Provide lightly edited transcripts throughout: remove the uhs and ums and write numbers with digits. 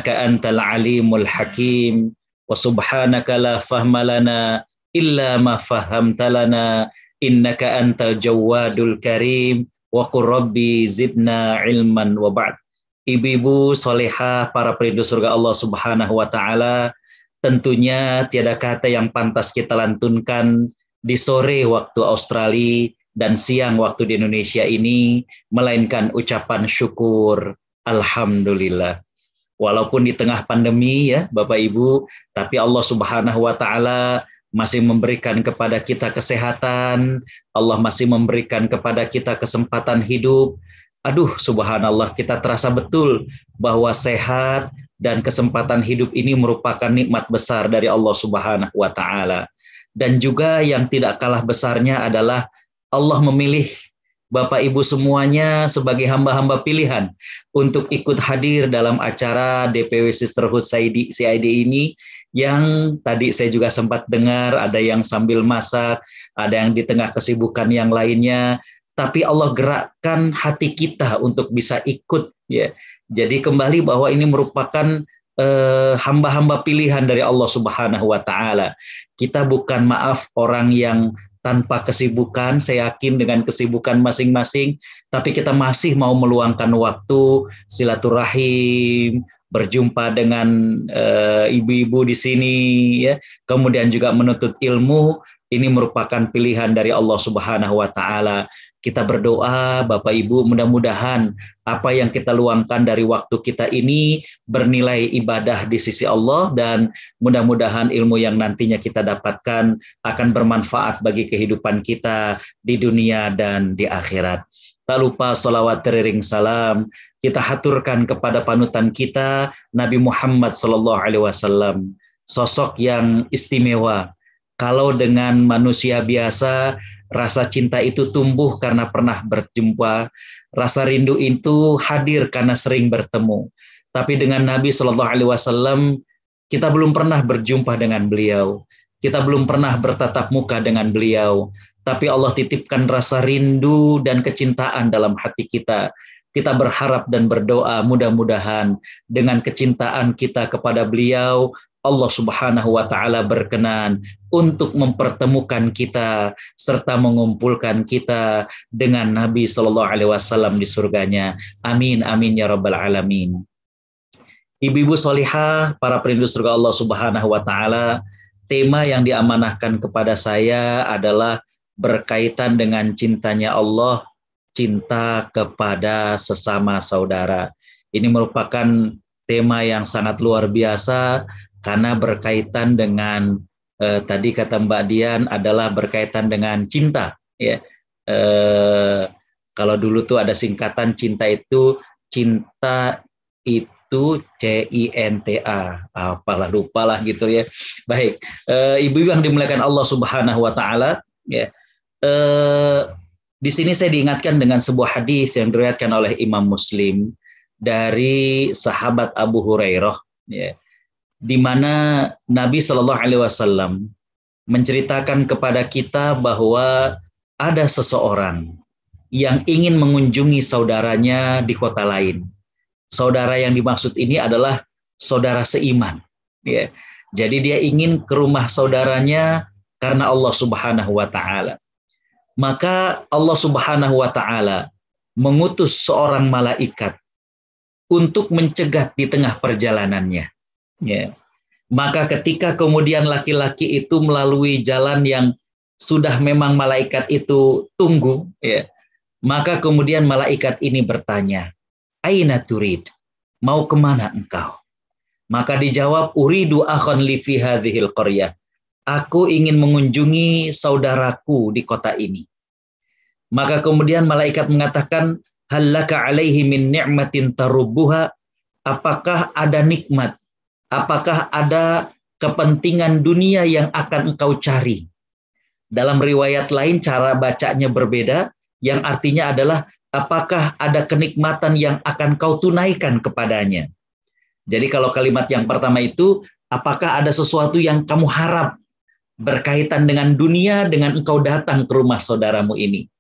innaka antal alimul hakim wa subhanaka la fahma lana illa ma fahamta lana innaka antal jawadul karim wa qur rabbi zidna ilman wa ba'd. Ibu-ibu solehah, para perindu surga Allah Subhanahu wa taala, tentunya tiada kata yang pantas kita lantunkan di sore waktu Australia dan siang waktu di Indonesia ini melainkan ucapan syukur alhamdulillah. Walaupun di tengah pandemi ya Bapak Ibu, tapi Allah Subhanahu wa taala masih memberikan kepada kita kesehatan, Allah masih memberikan kepada kita kesempatan hidup. Aduh, subhanallah, kita terasa betul bahwa sehat dan kesempatan hidup ini merupakan nikmat besar dari Allah Subhanahu wa taala. Dan juga yang tidak kalah besarnya adalah Allah memilih Bapak Ibu semuanya sebagai hamba-hamba pilihan untuk ikut hadir dalam acara DPW Sisterhood CID ini, yang tadi saya juga sempat dengar ada yang sambil masak, ada yang di tengah kesibukan yang lainnya, tapi Allah gerakkan hati kita untuk bisa ikut ya. Jadi kembali bahwa ini merupakan hamba-hamba pilihan dari Allah Subhanahu wa taala. Kita bukan orang yang tanpa kesibukan, saya yakin dengan kesibukan masing-masing, tapi kita masih mau meluangkan waktu silaturahim, berjumpa dengan ibu-ibu di sini ya, kemudian juga menuntut ilmu. Ini merupakan pilihan dari Allah Subhanahu wa taala. Kita berdoa Bapak Ibu, mudah-mudahan apa yang kita luangkan dari waktu kita ini bernilai ibadah di sisi Allah, dan mudah-mudahan ilmu yang nantinya kita dapatkan akan bermanfaat bagi kehidupan kita di dunia dan di akhirat. Tak lupa salawat teriring salam kita haturkan kepada panutan kita Nabi Muhammad SAW, sosok yang istimewa. Kalau dengan manusia biasa, rasa cinta itu tumbuh karena pernah berjumpa, rasa rindu itu hadir karena sering bertemu. Tapi dengan Nabi SAW, kita belum pernah berjumpa dengan beliau, kita belum pernah bertatap muka dengan beliau, tapi Allah titipkan rasa rindu dan kecintaan dalam hati kita. Kita berharap dan berdoa mudah-mudahan dengan kecintaan kita kepada beliau, Allah Subhanahu wa taala berkenan untuk mempertemukan kita serta mengumpulkan kita dengan Nabi sallallahu alaihi wasallam di surganya. Amin amin ya rabbal alamin. Ibu-ibu solihah, para perindu surga Allah Subhanahu wa taala, tema yang diamanahkan kepada saya adalah berkaitan dengan cintanya Allah, cinta kepada sesama saudara. Ini merupakan tema yang sangat luar biasa karena berkaitan dengan tadi kata Mbak Dian adalah berkaitan dengan cinta ya. Kalau dulu tuh ada singkatan cinta itu CINTA, apalah lupalah gitu ya. Baik, ibu-ibu yang dimuliakan Allah Subhanahu wa taala ya. Di sini saya diingatkan dengan sebuah hadis yang diriwayatkan oleh Imam Muslim dari sahabat Abu Hurairah ya, di mana Nabi Shallallahu Alaihi Wasallam menceritakan kepada kita bahwa ada seseorang yang ingin mengunjungi saudaranya di kota lain. Saudara yang dimaksud ini adalah saudara seiman. Ya. Jadi dia ingin ke rumah saudaranya karena Allah Subhanahu Wa Taala. Maka Allah Subhanahu Wa Taala mengutus seorang malaikat untuk mencegat di tengah perjalanannya. Ya. Maka ketika kemudian laki-laki itu melalui jalan yang sudah memang malaikat itu tunggu, ya, maka kemudian malaikat ini bertanya, Aina turid? Mau kemana engkau? Maka dijawab, Uridu akhan li fi hadhil qaryah. Aku ingin mengunjungi saudaraku di kota ini. Maka kemudian malaikat mengatakan, Hallaka alaihi min ni'matin tarubbuha? Apakah ada nikmat? Apakah ada kepentingan dunia yang akan engkau cari? Dalam riwayat lain cara bacanya berbeda, yang artinya adalah apakah ada kenikmatan yang akan kau tunaikan kepadanya? Jadi kalau kalimat yang pertama itu, apakah ada sesuatu yang kamu harap berkaitan dengan dunia dengan engkau datang ke rumah saudaramu ini?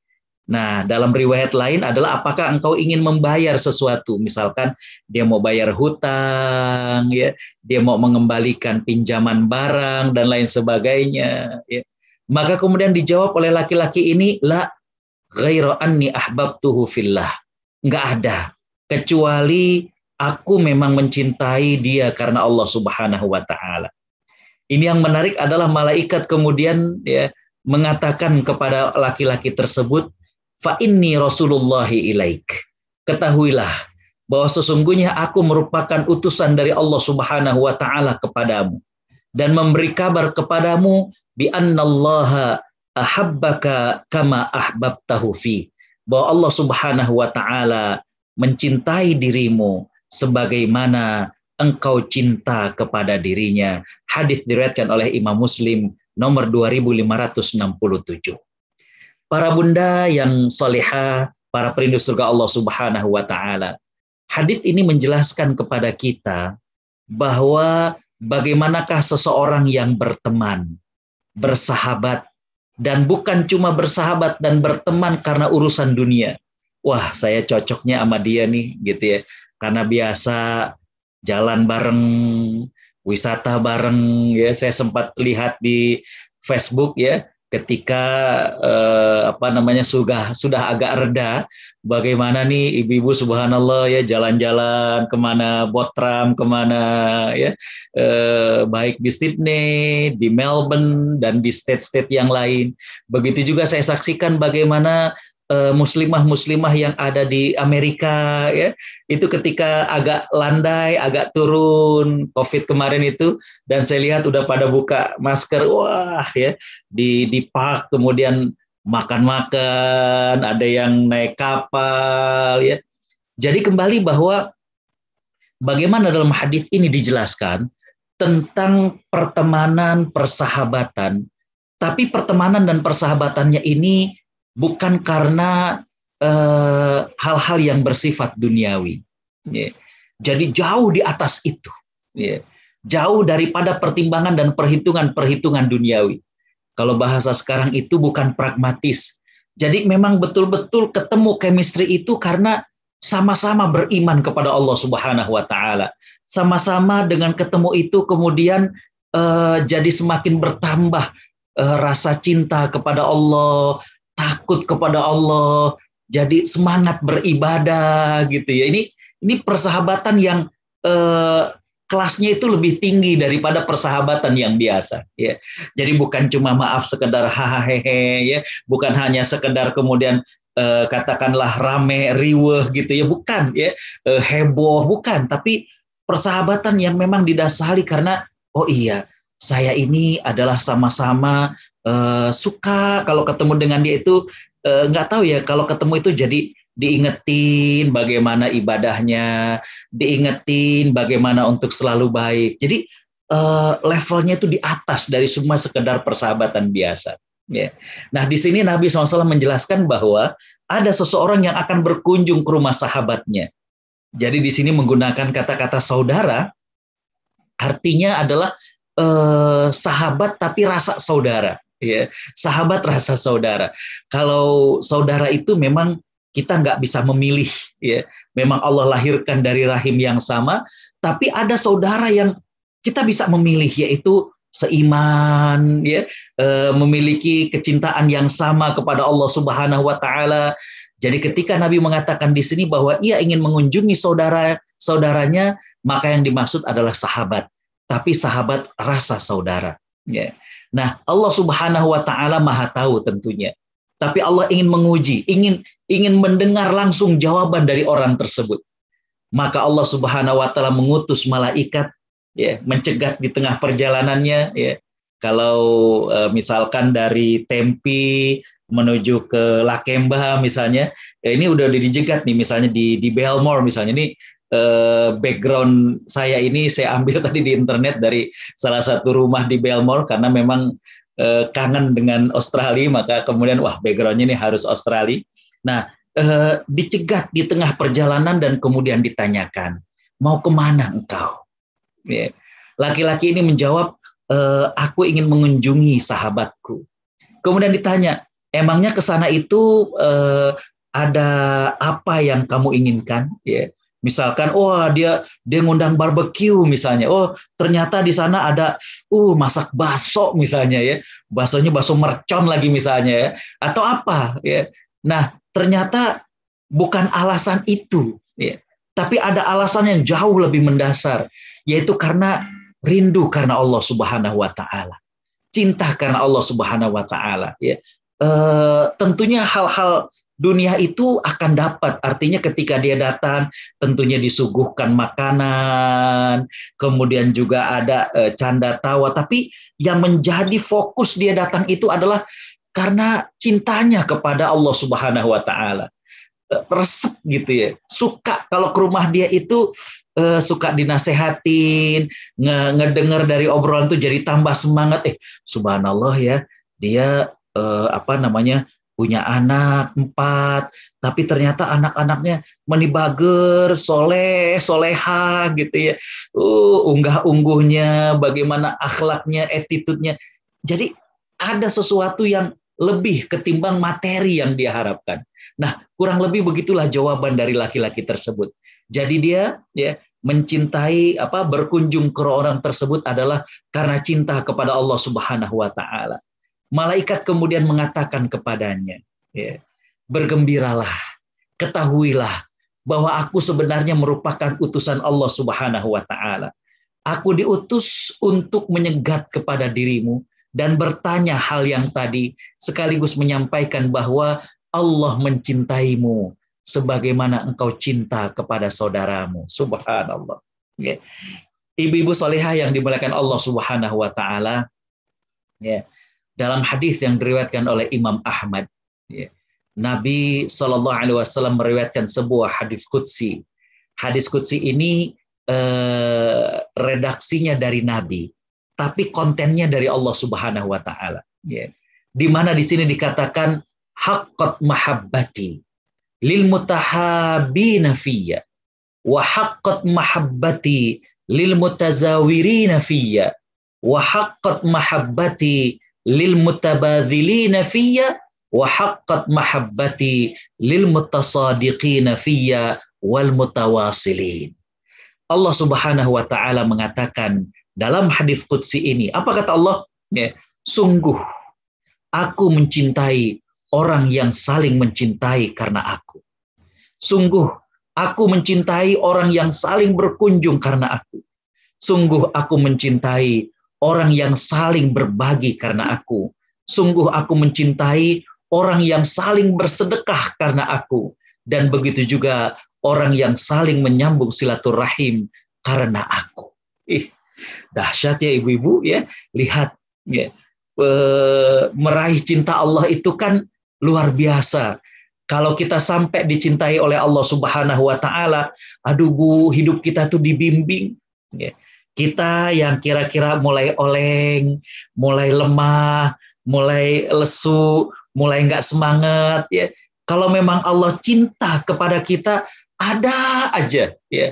Nah, dalam riwayat lain adalah apakah engkau ingin membayar sesuatu? Misalkan dia mau bayar hutang, ya, dia mau mengembalikan pinjaman barang dan lain sebagainya. Ya. Maka kemudian dijawab oleh laki-laki ini, la ghaira anni ahbabtuhu fillah. Enggak ada, kecuali aku memang mencintai dia karena Allah Subhanahu wa taala. Ini yang menarik adalah malaikat kemudian ya mengatakan kepada laki-laki tersebut, fa inni rasulullahi ilaik. Ketahuilah bahwa sesungguhnya aku merupakan utusan dari Allah Subhanahu wa taala kepadamu dan memberi kabar kepadamu bi annallaha ahabbaka kama ahbabtahu fi. Bahwa Allah Subhanahu wa taala mencintai dirimu sebagaimana engkau cinta kepada dirinya. Hadis diriwayatkan oleh Imam Muslim nomor 2567. Para bunda yang salihah, para perindu surga Allah Subhanahu wa taala. Hadis ini menjelaskan kepada kita bahwa bagaimanakah seseorang yang berteman, bersahabat, dan bukan cuma bersahabat dan berteman karena urusan dunia. Wah, saya cocoknya sama dia nih, gitu ya. Karena biasa jalan bareng, wisata bareng, ya. Saya sempat lihat di Facebook ya, ketika sudah agak reda, bagaimana nih ibu-ibu subhanallah ya jalan-jalan kemana, Botram kemana ya, baik di Sydney, di Melbourne dan di state-state yang lain. Begitu juga saya saksikan bagaimana muslimah-muslimah yang ada di Amerika ya, itu ketika agak landai, agak turun COVID kemarin itu, dan saya lihat udah pada buka masker, wah ya, di park, kemudian makan-makan, ada yang naik kapal ya. Jadi kembali bahwa bagaimana dalam hadis ini dijelaskan tentang pertemanan, persahabatan, tapi pertemanan dan persahabatannya ini bukan karena hal-hal yang bersifat duniawi. Ya. Jadi jauh di atas itu. Ya. Jauh daripada pertimbangan dan perhitungan-perhitungan duniawi. Kalau bahasa sekarang itu bukan pragmatis. Jadi memang betul-betul ketemu chemistry itu karena sama-sama beriman kepada Allah Subhanahu wa taala. Sama-sama dengan ketemu itu kemudian jadi semakin bertambah rasa cinta kepada Allah, takut kepada Allah, jadi semangat beribadah gitu ya. Ini persahabatan yang kelasnya itu lebih tinggi daripada persahabatan yang biasa ya. Jadi bukan cuma maaf sekedar hahaha ya, bukan hanya sekedar kemudian katakanlah rame riweh gitu ya, bukan ya, heboh, bukan, tapi persahabatan yang memang didasari karena oh iya, saya ini adalah sama-sama suka kalau ketemu dengan dia itu, nggak tahu ya, kalau ketemu itu jadi diingetin bagaimana ibadahnya, diingetin bagaimana untuk selalu baik. Jadi levelnya itu di atas dari semua sekedar persahabatan biasa. Ya. Nah di sini Nabi SAW menjelaskan bahwa ada seseorang yang akan berkunjung ke rumah sahabatnya. Jadi di sini menggunakan kata-kata saudara, artinya adalah sahabat tapi rasa saudara. Ya, sahabat rasa saudara. Kalau saudara itu memang kita nggak bisa memilih, ya. Memang Allah lahirkan dari rahim yang sama, tapi ada saudara yang kita bisa memilih, yaitu seiman, ya, memiliki kecintaan yang sama kepada Allah Subhanahu wa taala. Jadi ketika Nabi mengatakan di sini bahwa ia ingin mengunjungi saudaranya, maka yang dimaksud adalah sahabat, tapi sahabat rasa saudara. Ya. Nah, Allah Subhanahu wa taala Maha tahu tentunya. Tapi Allah ingin menguji, ingin mendengar langsung jawaban dari orang tersebut. Maka Allah Subhanahu wa taala mengutus malaikat ya, mencegat di tengah perjalanannya ya. Kalau misalkan dari Tempe menuju ke Lakemba misalnya, ya ini udah dijegat nih, misalnya di Belmore misalnya, ini background saya ini saya ambil tadi di internet dari salah satu rumah di Belmore karena memang kangen dengan Australia, maka kemudian wah backgroundnya ini harus Australia. Nah dicegat di tengah perjalanan dan kemudian ditanyakan, mau kemana engkau? Ya. Laki-laki ini menjawab, aku ingin mengunjungi sahabatku. Kemudian ditanya, Emangnya ke sana itu ada apa yang kamu inginkan? Ya. Misalkan, dia ngundang barbeque misalnya. Oh, ternyata di sana ada masak bakso misalnya ya. Baksonya bakso mercon lagi misalnya ya. Atau apa ya. Nah, ternyata bukan alasan itu ya. Tapi ada alasan yang jauh lebih mendasar, yaitu karena rindu karena Allah Subhanahu wa taala. Cinta karena Allah Subhanahu wa taala ya. Tentunya hal-hal dunia itu akan dapat, artinya ketika dia datang tentunya disuguhkan makanan, kemudian juga ada canda tawa, tapi yang menjadi fokus dia datang itu adalah karena cintanya kepada Allah Subhanahu wa taala. Resep gitu ya, suka kalau ke rumah dia itu suka dinasehatin, ngedenger dari obrolan tuh jadi tambah semangat. Subhanallah ya, dia punya anak 4, tapi ternyata anak-anaknya menibager, soleh, soleha gitu ya. Unggah-ungguhnya, bagaimana akhlaknya, attitude-nya. Jadi ada sesuatu yang lebih ketimbang materi yang dia harapkan. Nah, kurang lebih begitulah jawaban dari laki-laki tersebut. Jadi dia ya mencintai berkunjung ke orang tersebut adalah karena cinta kepada Allah Subhanahu wa taala. Malaikat kemudian mengatakan kepadanya, ya, bergembiralah, ketahuilah bahwa aku sebenarnya merupakan utusan Allah Subhanahu wa taala. Aku diutus untuk menyegat kepada dirimu dan bertanya hal yang tadi, sekaligus menyampaikan bahwa Allah mencintaimu sebagaimana engkau cinta kepada saudaramu. Subhanallah. Ya. Ibu-ibu solehah yang dimuliakan Allah Subhanahu wa taala, ya. Dalam hadis yang diriwayatkan oleh Imam Ahmad, ya, Nabi Shallallahu Alaihi Wasallam meriwayatkan sebuah hadis qudsi. Hadis qudsi ini redaksinya dari Nabi, tapi kontennya dari Allah Subhanahu Wa Taala. Ya. Di mana di sini dikatakan haqqat mahabbati lil mutahabina fiyya wa haqqat mahabbati lil mutazawirina fiyya wa haqqat mahabbati lil mutabadzilina fiyya wa haqqat mahabbati lil mutasadiqina fiyya wal mutawasilin. Allah Subhanahu wa taala mengatakan dalam hadis qudsi ini, apa kata Allah? Ya, sungguh aku mencintai orang yang saling mencintai karena aku. Sungguh aku mencintai orang yang saling berkunjung karena aku. Sungguh aku mencintai orang yang saling berbagi karena aku. Sungguh aku mencintai orang yang saling bersedekah karena aku. Dan begitu juga orang yang saling menyambung silaturahim karena aku. Dahsyat ya ibu-ibu ya. Lihat ya. Meraih cinta Allah itu kan luar biasa. Kalau kita sampai dicintai oleh Allah Subhanahu wa taala, aduh Bu, hidup kita tuh dibimbing. Ya. Kita yang kira-kira mulai oleng, mulai lemah, mulai lesu, mulai nggak semangat ya. Kalau memang Allah cinta kepada kita, ada aja ya.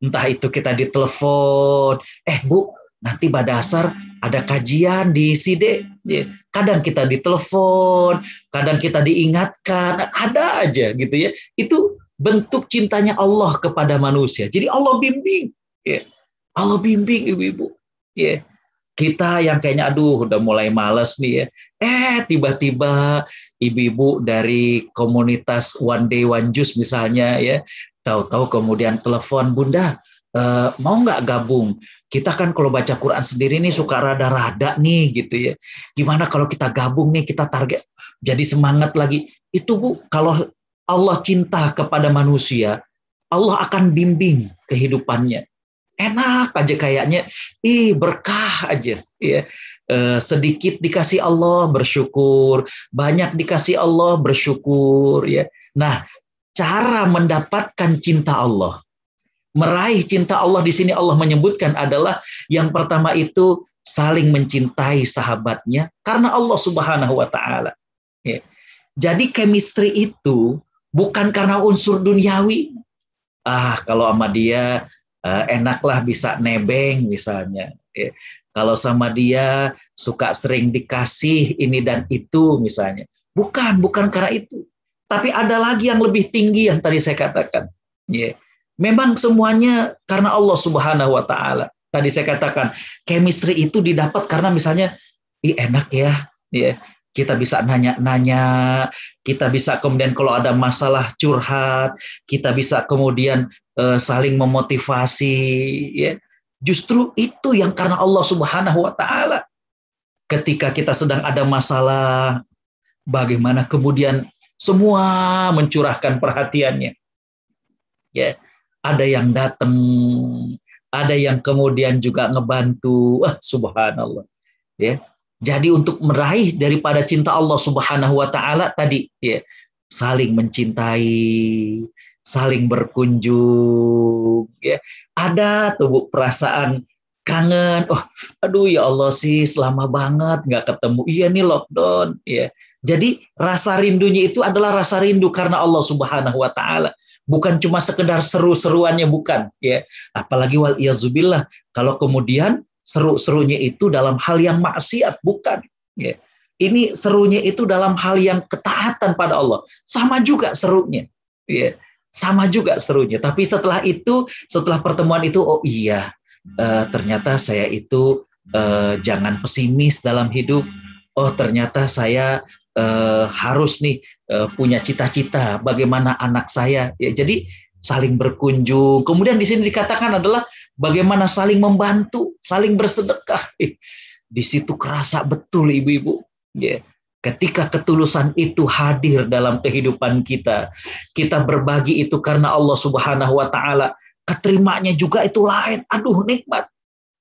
Entah itu kita ditelepon, Bu, nanti badasar ada kajian di SIDE. Ya. Kadang kita ditelepon, kadang kita diingatkan, ada aja gitu ya. Itu bentuk cintanya Allah kepada manusia. Jadi Allah bimbing. Ya. Allah bimbing ibu-ibu. Ya. Kita yang kayaknya udah mulai males nih ya. Tiba-tiba ibu-ibu dari komunitas One Day One Juice misalnya ya, tahu-tahu kemudian telepon, Bunda, mau nggak gabung? Kita kan kalau baca Quran sendiri nih suka rada-rada nih gitu ya. Gimana kalau kita gabung nih, kita target jadi semangat lagi. Itu Bu, kalau Allah cinta kepada manusia, Allah akan bimbing kehidupannya. Enak aja kayaknya, berkah aja ya. Sedikit dikasih Allah bersyukur, banyak dikasih Allah bersyukur ya. Nah, cara mendapatkan cinta Allah, meraih cinta Allah di sini Allah menyebutkan adalah yang pertama itu saling mencintai sahabatnya karena Allah Subhanahu wa taala. Ya. Jadi chemistry itu bukan karena unsur duniawi. Kalau sama dia enaklah bisa nebeng misalnya. Ya. Kalau sama dia suka sering dikasih ini dan itu misalnya. Bukan karena itu. Tapi ada lagi yang lebih tinggi yang tadi saya katakan. Ya. Memang semuanya karena Allah Subhanahu wa taala. Tadi saya katakan, chemistry itu didapat karena misalnya enak ya. Kita bisa nanya-nanya, kita bisa kemudian kalau ada masalah curhat, kita bisa kemudian saling memotivasi ya. Justru itu yang karena Allah Subhanahu wa taala. Ketika kita sedang ada masalah, bagaimana kemudian semua mencurahkan perhatiannya. Ya, ada yang datang, ada yang kemudian juga ngebantu. Wah, subhanallah. Ya. Jadi untuk meraih daripada cinta Allah Subhanahu wa taala tadi ya, saling mencintai, saling berkunjung ya. Ada tuh perasaan kangen. Oh, aduh ya Allah sih selama banget nggak ketemu. Iya nih lockdown ya. Jadi rasa rindunya itu adalah rasa rindu karena Allah Subhanahu wa taala. Bukan cuma sekedar seru-seruannya, bukan ya. Apalagi wal iazubillah kalau kemudian seru-serunya itu dalam hal yang maksiat, bukan ya. Ini serunya itu dalam hal yang ketaatan pada Allah. Sama juga serunya ya. Sama juga serunya. Tapi setelah itu, setelah pertemuan itu, oh iya, ternyata saya itu jangan pesimis dalam hidup. Oh ternyata saya harus nih punya cita-cita bagaimana anak saya ya. Jadi saling berkunjung. Kemudian di sini dikatakan adalah bagaimana saling membantu, saling bersedekah. Di situ kerasa betul ibu-ibu ya. Ketika ketulusan itu hadir dalam kehidupan kita, kita berbagi itu karena Allah Subhanahu wa taala, keterimanya juga itu lain. Aduh nikmat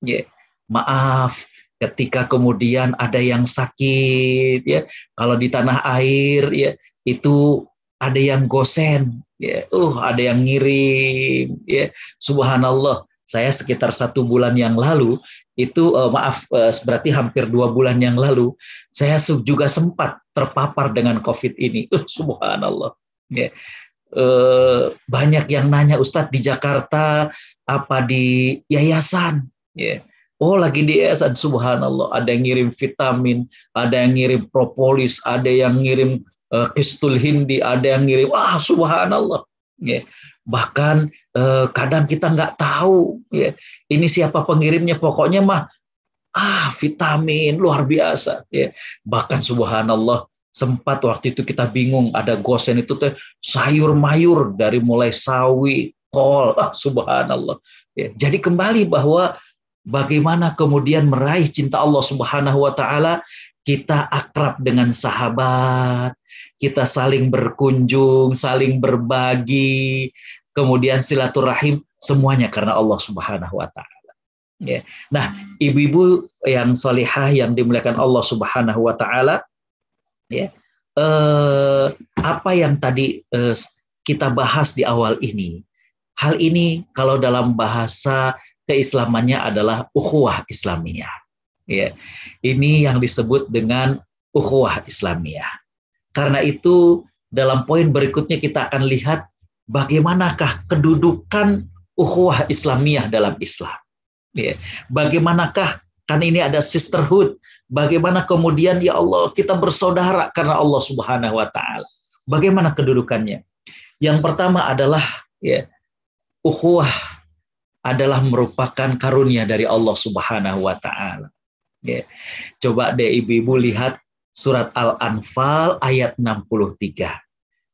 ya. Maaf ketika kemudian ada yang sakit ya, kalau di tanah air ya itu ada yang gosen ya, ada yang ngirim ya, subhanallah. Saya sekitar 1 bulan yang lalu itu berarti hampir 2 bulan yang lalu saya juga sempat terpapar dengan COVID ini. Subhanallah ya. Banyak yang nanya, Ustadz di Jakarta apa di yayasan ya. Oh lagi di yayasan, subhanallah. Ada yang ngirim vitamin, ada yang ngirim propolis, ada yang ngirim kistul hindi, ada yang ngirim, wah subhanallah. Ya. Bahkan kadang kita nggak tahu ya, ini siapa pengirimnya, pokoknya mah vitamin luar biasa. Ya. Bahkan subhanallah, sempat waktu itu kita bingung, ada gosen itu teh sayur mayur dari mulai sawi, kol, subhanallah. Ya. Jadi kembali bahwa bagaimana kemudian meraih cinta Allah Subhanahu wa taala, kita akrab dengan sahabat, kita saling berkunjung, saling berbagi, kemudian silaturahim, semuanya karena Allah Subhanahu wa taala. Ya. Nah, ibu-ibu yang salihah yang dimuliakan Allah Subhanahu wa taala, ya. Apa yang tadi kita bahas di awal ini, hal ini kalau dalam bahasa keislamannya adalah ukhuwah Islamiyah. Ya. Ini yang disebut dengan ukhuwah Islamiyah. Karena itu dalam poin berikutnya kita akan lihat bagaimanakah kedudukan ukhuwah Islamiyah dalam Islam. Ya. Bagaimanakah, kan ini ada sisterhood, bagaimana kemudian ya Allah kita bersaudara karena Allah Subhanahu wa taala. Bagaimana kedudukannya? Yang pertama adalah ya, ukhuwah adalah merupakan karunia dari Allah Subhanahu wa taala. Ya. Coba deh ibu-ibu lihat surat Al-Anfal ayat 63.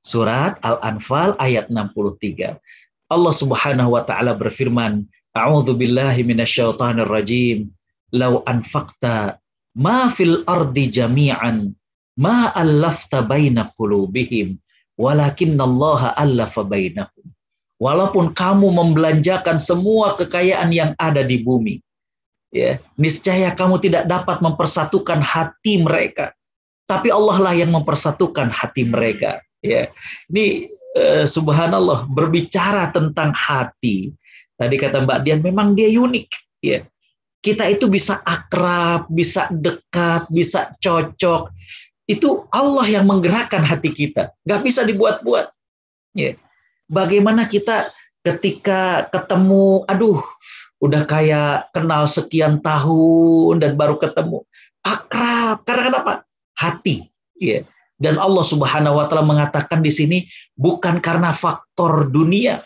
Surat Al-Anfal ayat 63. Allah Subhanahu wa taala berfirman, A'udzu billahi minasyaitonir rajim. Lau anfaqta ma fil ardi jami'an ma allafta baina qulubihim walakinnallaha allafa bainahum. Walaupun kamu membelanjakan semua kekayaan yang ada di bumi, ya, niscaya kamu tidak dapat mempersatukan hati mereka. Tapi Allah lah yang mempersatukan hati mereka. Ya, ini subhanallah, berbicara tentang hati. Tadi kata Mbak Dian, memang dia unik. Ya, kita itu bisa akrab, bisa dekat, bisa cocok. Itu Allah yang menggerakkan hati kita. Nggak bisa dibuat-buat. Ya. Bagaimana kita ketika ketemu, aduh, udah kayak kenal sekian tahun dan baru ketemu, akrab. Karena kenapa? Hati. Ya. Dan Allah Subhanahu wa taala mengatakan di sini bukan karena faktor dunia.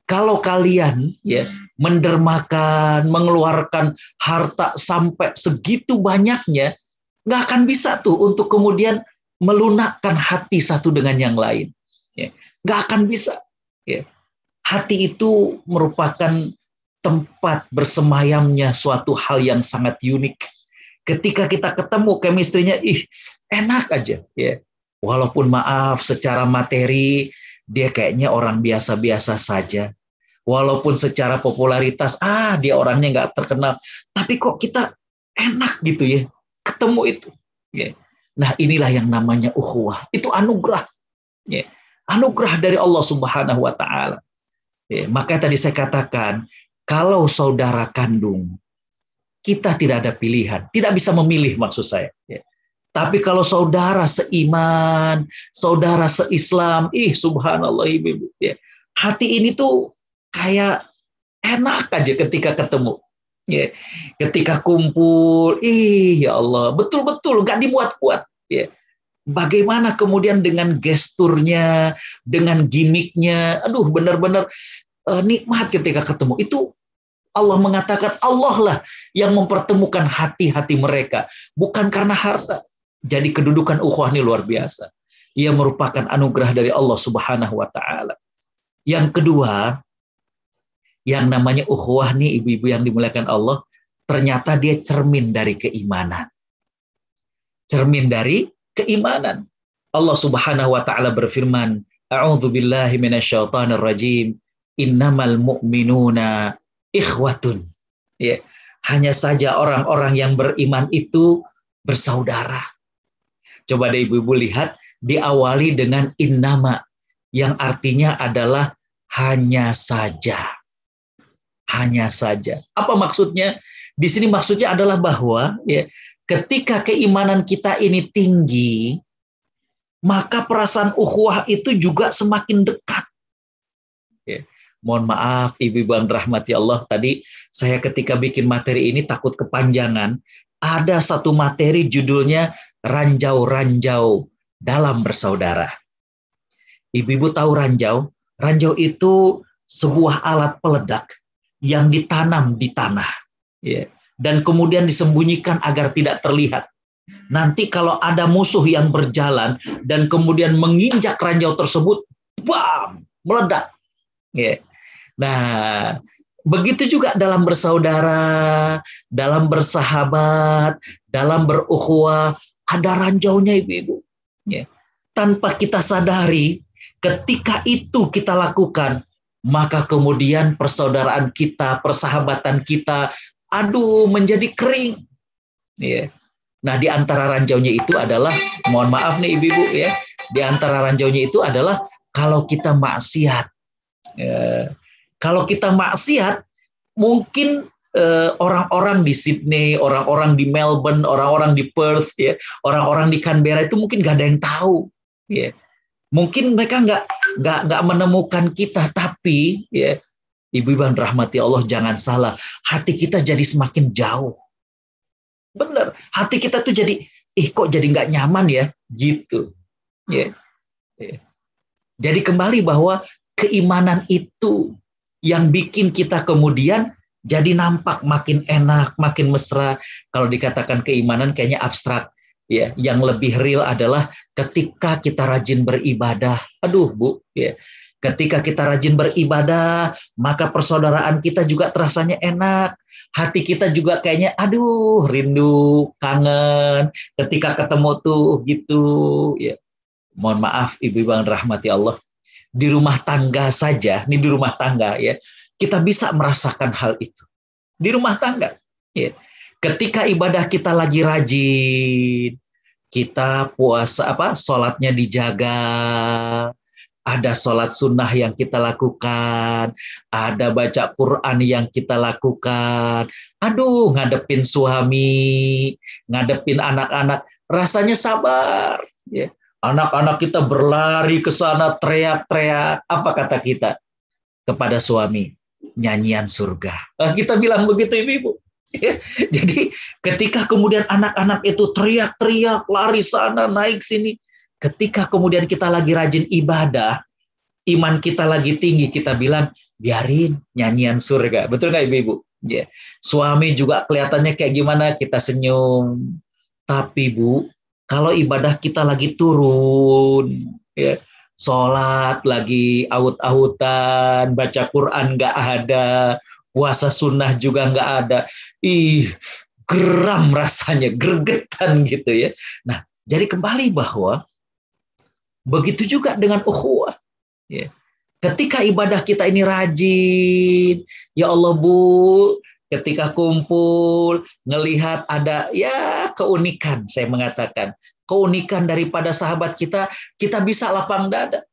Kalau kalian ya mendermakan, mengeluarkan harta sampai segitu banyaknya, nggak akan bisa tuh untuk kemudian melunakkan hati satu dengan yang lain. Ya, nggak akan bisa. Ya. Hati itu merupakan tempat bersemayamnya suatu hal yang sangat unik. Ketika kita ketemu chemistry-nya, enak aja. Ya. Walaupun maaf secara materi, dia kayaknya orang biasa-biasa saja. Walaupun secara popularitas, dia orangnya nggak terkenal. Tapi kok kita enak gitu ya, ketemu itu. Ya. Nah inilah yang namanya ukhuwah. Itu anugerah. Ya. Anugerah dari Allah Subhanahu wa Ta'ala. Ya. Makanya tadi saya katakan, kalau saudara kandung, kita tidak ada pilihan. Tidak bisa memilih maksud saya. Ya. Tapi kalau saudara seiman, saudara seislam, subhanallah ibu. Ya. Hati ini tuh kayak enak aja ketika ketemu. Ya. Ketika kumpul, ya Allah, betul-betul nggak dibuat-buat. Ya. Bagaimana kemudian dengan gesturnya, dengan gimmicknya, benar-benar nikmat ketika ketemu. Itu Allah mengatakan Allah lah yang mempertemukan hati-hati mereka, bukan karena harta. Jadi kedudukan ukhuwah ini luar biasa. Ia merupakan anugerah dari Allah Subhanahu wa Ta'ala. Yang kedua, yang namanya ukhuwah nih ibu-ibu yang dimuliakan Allah, ternyata dia cermin dari keimanan. Cermin dari keimanan. Allah Subhanahu wa Ta'ala berfirman, A'udzu billahi minasyaitonir rajim. Innamal mu'minuna ikhwatun. Ya, hanya saja orang-orang yang beriman itu bersaudara. Coba deh ibu-ibu lihat, diawali dengan innama, yang artinya adalah hanya saja. Hanya saja. Apa maksudnya? Di sini maksudnya adalah bahwa ya, ketika keimanan kita ini tinggi, maka perasaan ukhuwah itu juga semakin dekat. Ya. Mohon maaf ibu-ibu yang dirahmati Allah, tadi saya ketika bikin materi ini takut kepanjangan. Ada satu materi judulnya ranjau-ranjau dalam bersaudara. Ibu-ibu tahu ranjau? Ranjau itu sebuah alat peledak yang ditanam di tanah. Ya. Dan kemudian disembunyikan agar tidak terlihat. Nanti kalau ada musuh yang berjalan dan kemudian menginjak ranjau tersebut, bam, meledak. Ya. Nah, begitu juga dalam bersaudara, dalam bersahabat, dalam berukhuwah, ada ranjaunya ibu-ibu. Ya. Tanpa kita sadari, ketika itu kita lakukan, maka kemudian persaudaraan kita, persahabatan kita, menjadi kering. Ya. Nah, di antara ranjaunya itu adalah, mohon maaf nih ibu-ibu ya, di antara ranjaunya itu adalah kalau kita maksiat. Ya. Kalau kita maksiat, mungkin orang-orang di Sydney, orang-orang di Melbourne, orang-orang di Perth, ya, orang-orang di Canberra itu mungkin nggak ada yang tahu. Ya. Mungkin mereka nggak menemukan kita, tapi ya, ibu-ibu yang dirahmati Allah, jangan salah, hati kita jadi semakin jauh. Benar, hati kita tuh jadi, kok jadi nggak nyaman ya, gitu. Ya. Ya. Jadi kembali bahwa keimanan itu yang bikin kita kemudian jadi nampak makin enak, makin mesra. Kalau dikatakan keimanan kayaknya abstrak. Ya, yang lebih real adalah ketika kita rajin beribadah. Bu, ya. Ketika kita rajin beribadah, maka persaudaraan kita juga terasanya enak. Hati kita juga kayaknya, rindu, kangen. Ketika ketemu tuh, gitu. Ya. Mohon maaf, ibu-ibu yang dirahmati Allah. Di rumah tangga saja, di rumah tangga ya, kita bisa merasakan hal itu. Di rumah tangga, ya. Ketika ibadah kita lagi rajin, kita puasa sholatnya dijaga, ada sholat sunnah yang kita lakukan, ada baca Quran yang kita lakukan, ngadepin suami, ngadepin anak-anak, rasanya sabar, ya. Anak-anak kita berlari ke sana, teriak-teriak. Apa kata kita kepada suami? Nyanyian surga. Kita bilang begitu ibu-ibu. Jadi ketika kemudian anak-anak itu teriak-teriak, lari sana, naik sini, Ketika kemudian kita lagi rajin ibadah, iman kita lagi tinggi, kita bilang, biarin nyanyian surga. Betul nggak Ibu-Ibu? Ya. Suami juga kelihatannya kayak gimana, kita senyum. Tapi Bu, kalau ibadah kita lagi turun, ya, sholat lagi aut-autan, baca Quran nggak ada, puasa sunnah juga nggak ada. Geram rasanya, gregetan gitu ya. Nah, jadi kembali bahwa begitu juga dengan ukhuwah. Ya. Ketika ibadah kita ini rajin, ya Allah Bu, ketika kumpul, ngelihat ada ya keunikan, saya mengatakan, keunikan daripada sahabat kita bisa lapang dada.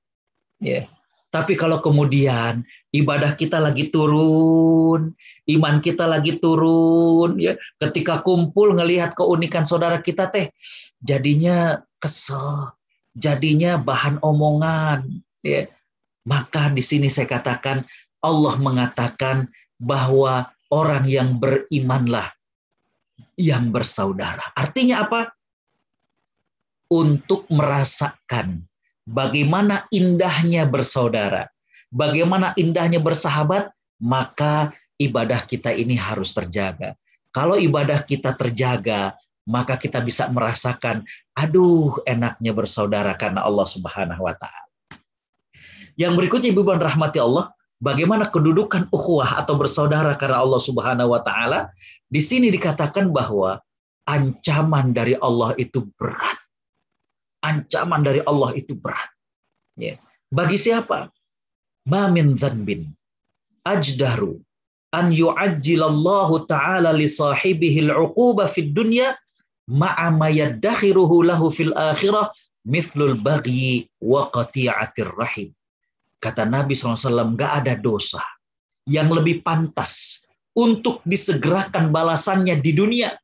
Ya. Tapi kalau kemudian ibadah kita lagi turun, iman kita lagi turun, ya, ketika kumpul ngelihat keunikan saudara kita jadinya kesel, jadinya bahan omongan, ya. Maka di sini saya katakan Allah mengatakan bahwa orang yang berimanlah yang bersaudara. Artinya apa? Untuk merasakan bagaimana indahnya bersaudara, bagaimana indahnya bersahabat, maka ibadah kita ini harus terjaga. Kalau ibadah kita terjaga, maka kita bisa merasakan, aduh enaknya bersaudara karena Allah Subhanahu wa Ta'ala. Yang berikutnya Ibu dan rahmati Allah, bagaimana kedudukan ukhuwah atau bersaudara karena Allah Subhanahu wa Ta'ala. Di sini dikatakan bahwa ancaman dari Allah itu berat. Ancaman dari Allah itu berat. Ya. Bagi siapa? Ma min dzanbin ajdaru an yu'ajjilallahu ta'ala li sahibihi al-'uquba fid dunya ma'a ma yaddakhiruhu lahu fil akhirah mithlul bagyi wa qati'atir rahim. Kata Nabi SAW, gak ada dosa yang lebih pantas untuk disegerakan balasannya di dunia,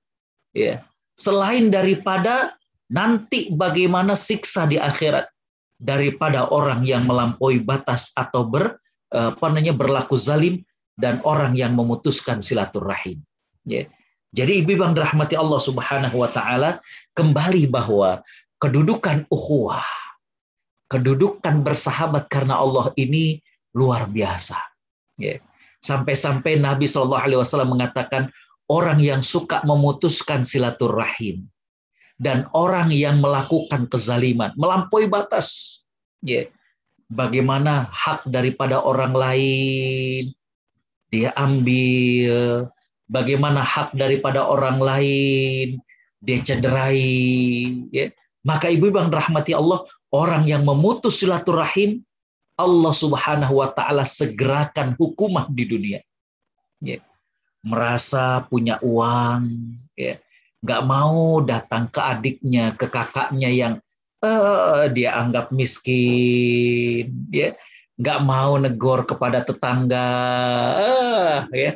ya, selain daripada nanti bagaimana siksa di akhirat, daripada orang yang melampaui batas atau berlaku zalim, dan orang yang memutuskan silaturahim. Ya. Jadi Ibu yang dirahmati Allah Subhanahu wa Ta'ala, kembali bahwa kedudukan ukhuwah, kedudukan bersahabat karena Allah ini luar biasa. Ya. Sampai-sampai Nabi SAW mengatakan orang yang suka memutuskan silaturahim dan orang yang melakukan kezaliman, melampaui batas. Ya. Bagaimana hak daripada orang lain dia ambil, bagaimana hak daripada orang lain dia cederai. Ya. Maka Ibu yang rahmati Allah, orang yang memutus silaturahim, Allah Subhanahu wa Ta'ala segerakan hukuman di dunia. Ya. Merasa punya uang, ya, nggak mau datang ke adiknya, ke kakaknya yang dia anggap miskin, ya, nggak mau negor kepada tetangga, ya,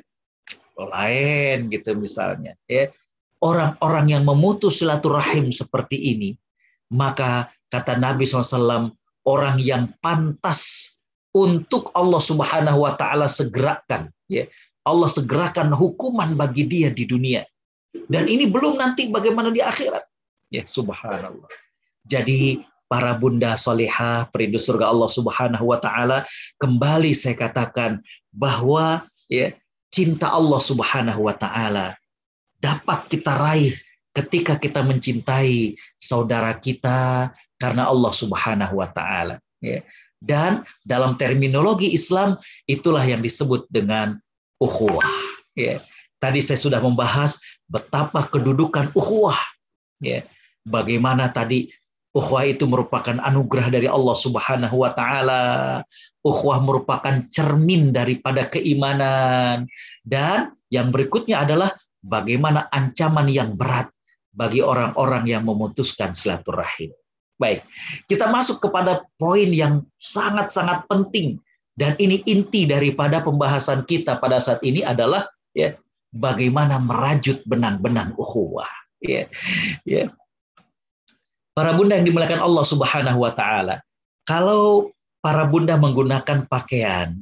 lain gitu misalnya. Ya. Orang-orang yang memutus silaturahim seperti ini, maka kata Nabi SAW, orang yang pantas untuk Allah Subhanahu wa Ta'ala segerakan. Ya. Allah segerakan hukuman bagi dia di dunia. Dan ini belum nanti bagaimana di akhirat. Ya, subhanallah. Jadi para bunda solihah, perindu surga Allah Subhanahu wa Ta'ala, kembali saya katakan bahwa ya, cinta Allah Subhanahu wa Ta'ala dapat kita raih ketika kita mencintai saudara kita karena Allah Subhanahu wa Ta'ala. Ya. Dan dalam terminologi Islam, itulah yang disebut dengan ukhuwah. Ya. Tadi saya sudah membahas betapa kedudukan ukhuwah. Ya. Bagaimana tadi ukhuwah itu merupakan anugerah dari Allah Subhanahu wa Ta'ala. Ukhuwah merupakan cermin daripada keimanan. Dan yang berikutnya adalah bagaimana ancaman yang berat bagi orang-orang yang memutuskan silaturahim. Baik, kita masuk kepada poin yang sangat-sangat penting. Dan ini inti daripada pembahasan kita pada saat ini adalah ya, bagaimana merajut benang-benang ukhuwah. Ya, ya. Para bunda yang dimuliakan Allah Subhanahu wa Ta'ala, kalau para bunda menggunakan pakaian,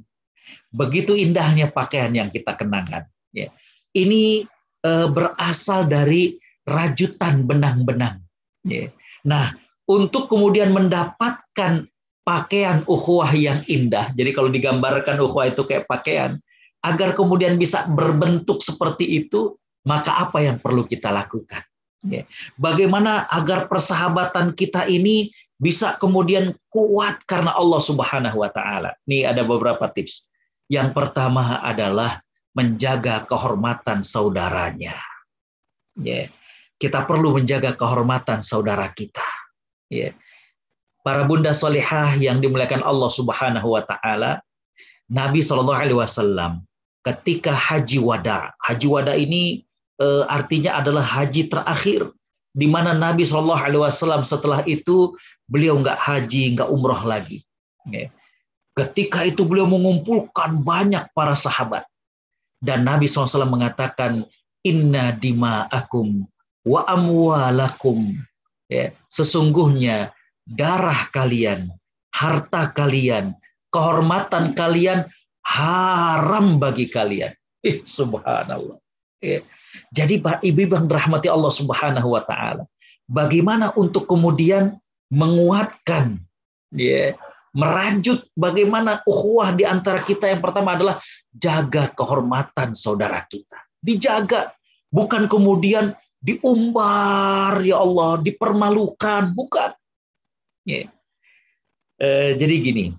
begitu indahnya pakaian yang kita kenakan. Ya. Ini berasal dari rajutan benang-benang. Ya. Nah, untuk kemudian mendapatkan pakaian ukhuwah yang indah. Jadi kalau digambarkan ukhuwah itu kayak pakaian, agar kemudian bisa berbentuk seperti itu, maka apa yang perlu kita lakukan? Bagaimana agar persahabatan kita ini bisa kemudian kuat karena Allah Subhanahu wa taala. Nih ada beberapa tips. Yang pertama adalah menjaga kehormatan saudaranya. Kita perlu menjaga kehormatan saudara kita. Para bunda solihah yang dimuliakan Allah Subhanahu wa taala, Nabi Shallallahu alaihi wasallam ketika haji wada ini artinya adalah haji terakhir, di mana Nabi Shallallahu alaihi wasallam setelah itu beliau nggak haji, nggak umroh lagi. Ketika itu beliau mengumpulkan banyak para sahabat, dan Nabi SAW mengatakan, inna dima'akum wa amwalakum, sesungguhnya darah kalian, harta kalian, kehormatan kalian haram bagi kalian. Subhanallah. Jadi ibu-ibu yang dirahmati Allah Subhanahu wa taala, bagaimana untuk kemudian menguatkan, merajut bagaimana ukhuwah di antara kita. Yang pertama adalah jaga kehormatan saudara kita. Dijaga, bukan kemudian diumbar, ya Allah, dipermalukan, bukan. Jadi gini,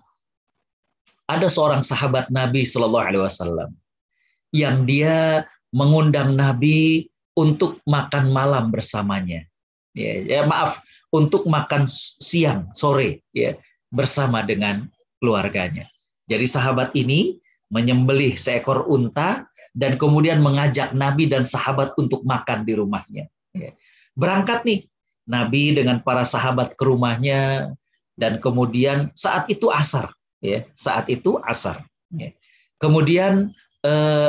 ada seorang sahabat Nabi Shallallahu alaihi wasallam yang dia mengundang Nabi untuk makan malam bersamanya. Untuk makan siang, sore, bersama dengan keluarganya. Jadi sahabat ini menyembelih seekor unta dan kemudian mengajak Nabi dan sahabat untuk makan di rumahnya. Berangkat nih Nabi dengan para sahabat ke rumahnya, dan kemudian saat itu asar. Kemudian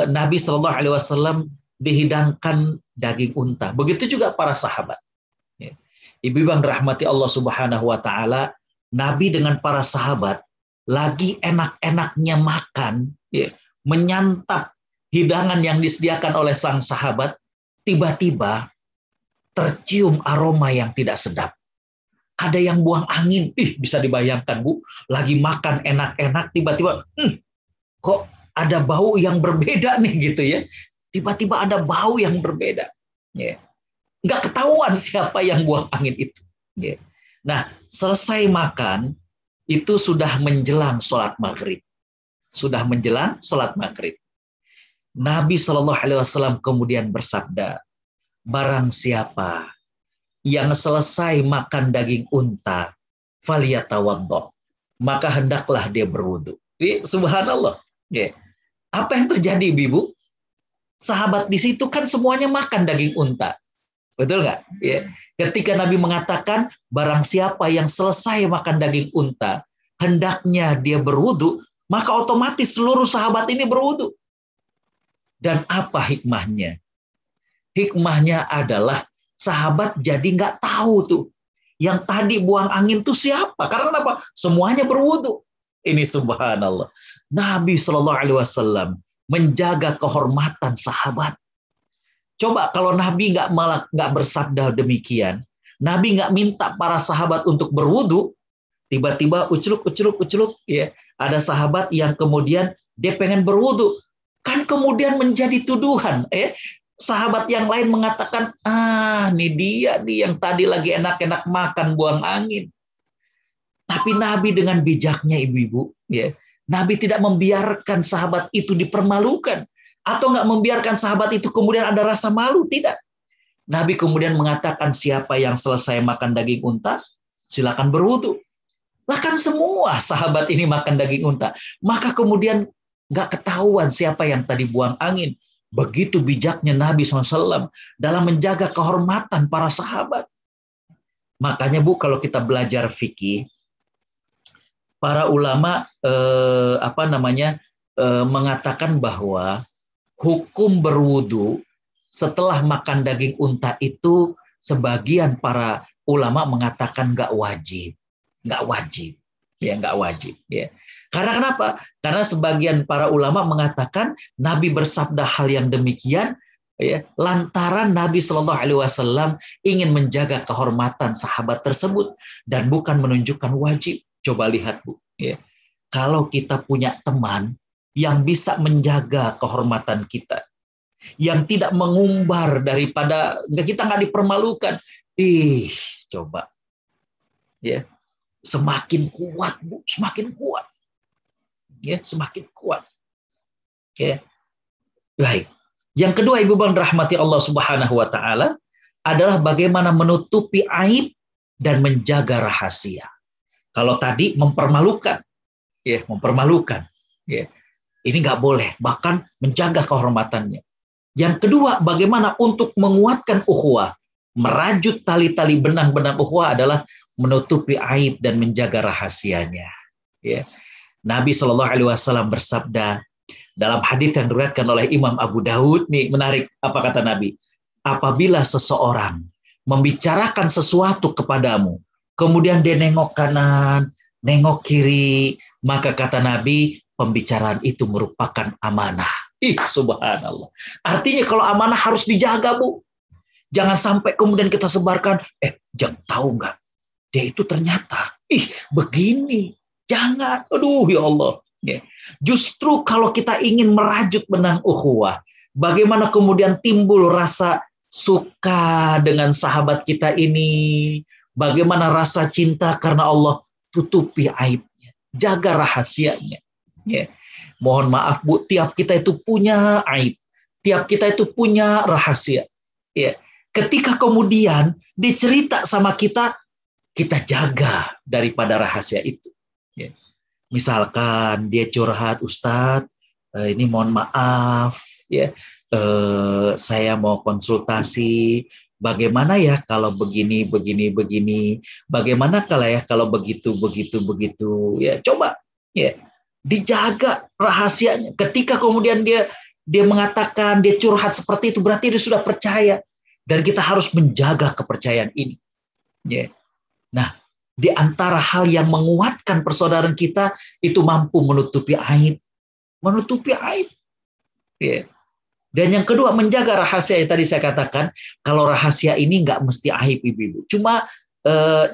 Nabi Shallallahu alaihi wasallam dihidangkan daging unta. Begitu juga para sahabat. Ibu-ibu yang dirahmati Allah Subhanahu wa taala, Nabi dengan para sahabat lagi enak-enaknya makan, menyantap hidangan yang disediakan oleh sang sahabat, tiba-tiba tercium aroma yang tidak sedap. Ada yang buang angin. Bisa dibayangkan, Bu, lagi makan enak-enak, tiba-tiba kok ada bau yang berbeda nih, gitu ya. Tiba-tiba ada bau yang berbeda. Nggak ketahuan siapa yang buang angin itu. Nah, selesai makan, itu sudah menjelang sholat maghrib. Nabi Shallallahu alaihi wasallam kemudian bersabda, barang siapa yang selesai makan daging unta, faliyatawaddo, maka hendaklah dia berwudu. Subhanallah. Apa yang terjadi, Ibu? Sahabat di situ kan semuanya makan daging unta. Betul nggak? Ketika Nabi mengatakan, barang siapa yang selesai makan daging unta, hendaknya dia berwudu, maka otomatis seluruh sahabat ini berwudu. Dan apa hikmahnya? Hikmahnya adalah sahabat jadi nggak tahu tuh yang tadi buang angin tuh siapa. Karena apa? Semuanya berwudu. Ini subhanallah. Nabi Shallallahu alaihi wasallam menjaga kehormatan sahabat. Coba kalau Nabi nggak bersabda demikian, Nabi nggak minta para sahabat untuk berwudu, tiba-tiba ucluk, ada sahabat yang kemudian dia pengen berwudu, kan kemudian menjadi tuduhan. Sahabat yang lain mengatakan, ini dia nih yang tadi lagi enak-enak makan buang angin. Tapi Nabi dengan bijaknya, ibu-ibu, Nabi tidak membiarkan sahabat itu dipermalukan, atau nggak membiarkan sahabat itu kemudian ada rasa malu, tidak. Nabi kemudian mengatakan, siapa yang selesai makan daging unta, silakan berwudu. Bahkan semua sahabat ini makan daging unta, maka kemudian nggak ketahuan siapa yang tadi buang angin. Begitu bijaknya Nabi SAW dalam menjaga kehormatan para sahabat. Makanya, Bu, kalau kita belajar fikih, para ulama mengatakan bahwa hukum berwudu setelah makan daging unta itu sebagian para ulama mengatakan nggak wajib. Karena kenapa? Karena sebagian para ulama mengatakan Nabi bersabda hal yang demikian ya, lantaran Nabi Shallallahu Alaihi Wasallam ingin menjaga kehormatan sahabat tersebut dan bukan menunjukkan wajib. Coba lihat Bu, ya, kalau kita punya teman yang bisa menjaga kehormatan kita, yang tidak mengumbar daripada kita nggak dipermalukan, coba, ya, semakin kuat Bu, semakin kuat, ya, semakin kuat. Oke, baik. Yang kedua, Ibu Bang rahmati Allah Subhanahu wa taala, adalah bagaimana menutupi aib dan menjaga rahasia. Kalau tadi mempermalukan, ya, mempermalukan, ya. Ini nggak boleh, bahkan menjaga kehormatannya. Yang kedua, bagaimana untuk menguatkan ukhuwah, merajut tali-tali benang-benang ukhuwah adalah menutupi aib dan menjaga rahasianya. Ya. Nabi Shallallahu Alaihi Wasallam bersabda dalam hadis yang diriwayatkan oleh Imam Abu Daud, nih menarik, apa kata Nabi? Apabila seseorang membicarakan sesuatu kepadamu, kemudian dia nengok kanan, nengok kiri, maka kata Nabi, pembicaraan itu merupakan amanah. Subhanallah. Artinya kalau amanah harus dijaga, Bu. Jangan sampai kemudian kita sebarkan, jangan tahu nggak? Dia itu ternyata, begini. Jangan, aduh ya Allah. Justru kalau kita ingin merajut benang ukhuwah, bagaimana kemudian timbul rasa suka dengan sahabat kita ini, bagaimana rasa cinta karena Allah, tutupi aibnya, jaga rahasianya. Mohon maaf Bu, tiap kita itu punya aib, tiap kita itu punya rahasia. Ketika kemudian dicerita sama kita, kita jaga daripada rahasia itu. Misalkan dia curhat, Ustadz, ini mohon maaf, ya, saya mau konsultasi. Bagaimana ya kalau begini, Bagaimana kalau begitu. Ya, coba, ya, dijaga rahasianya. Ketika kemudian dia mengatakan, dia curhat seperti itu, berarti dia sudah percaya. Dan kita harus menjaga kepercayaan ini. Ya. Nah, di antara hal yang menguatkan persaudaraan kita itu mampu menutupi aib. Menutupi aib. Ya. Dan yang kedua, menjaga rahasia yang tadi saya katakan, kalau rahasia ini nggak mesti aib Ibu-ibu. Cuma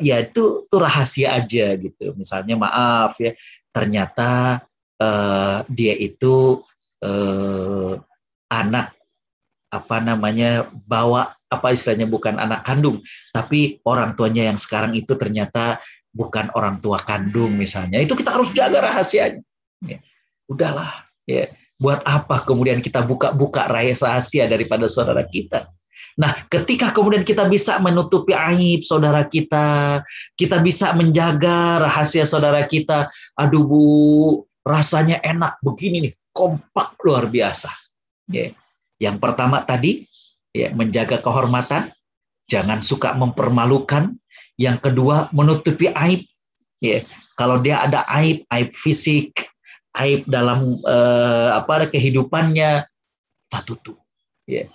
ya itu rahasia aja gitu. Misalnya maaf ya, ternyata dia itu anak bawa istilahnya bukan anak kandung, tapi orang tuanya yang sekarang itu ternyata bukan orang tua kandung misalnya. Itu kita harus jaga rahasianya. Ya. Udahlah, ya. Buat apa kemudian kita buka-buka rahasia daripada saudara kita? Nah, ketika kemudian kita bisa menutupi aib saudara kita bisa menjaga rahasia saudara kita, aduh Bu, rasanya enak begini nih, kompak luar biasa. Ya. Yang pertama tadi, ya, menjaga kehormatan, jangan suka mempermalukan. Yang kedua, menutupi aib. Ya, kalau dia ada aib fisik, aib dalam kehidupannya, kita tutup. Ya.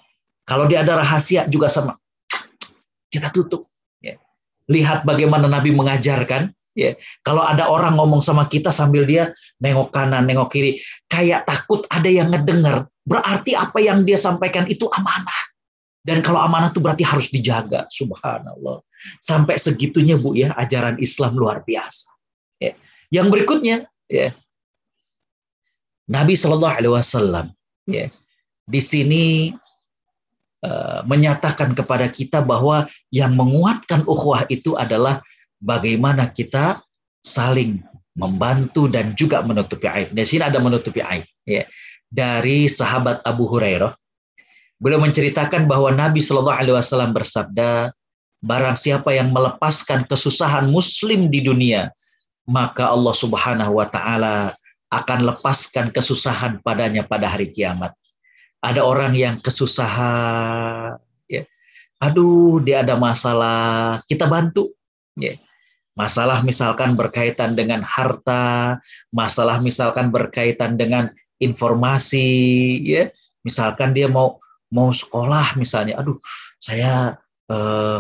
Kalau dia ada rahasia juga sama, kita tutup. Ya. Lihat bagaimana Nabi mengajarkan. Ya. Kalau ada orang ngomong sama kita sambil dia nengok kanan, nengok kiri, kayak takut ada yang ngedengar, berarti apa yang dia sampaikan itu amanah. Dan kalau amanah itu berarti harus dijaga. Subhanallah. Sampai segitunya Bu ya, ajaran Islam luar biasa. Ya. Yang berikutnya, ya, Nabi Shallallahu Alaihi Wasallam, ya, di sini menyatakan kepada kita bahwa yang menguatkan ukhuwah itu adalah bagaimana kita saling membantu dan juga menutupi aib. Di sini ada menutupi aib. Ya. Dari sahabat Abu Hurairah, beliau menceritakan bahwa Nabi Shallallahu Alaihi Wasallam bersabda, barang siapa yang melepaskan kesusahan Muslim di dunia, maka Allah Subhanahu Wa Taala akan lepaskan kesusahan padanya pada hari kiamat. Ada orang yang kesusahan, ya. Aduh, dia ada masalah, kita bantu. Ya. Masalah misalkan berkaitan dengan harta, masalah misalkan berkaitan dengan informasi, ya. Misalkan dia mau sekolah misalnya, aduh, saya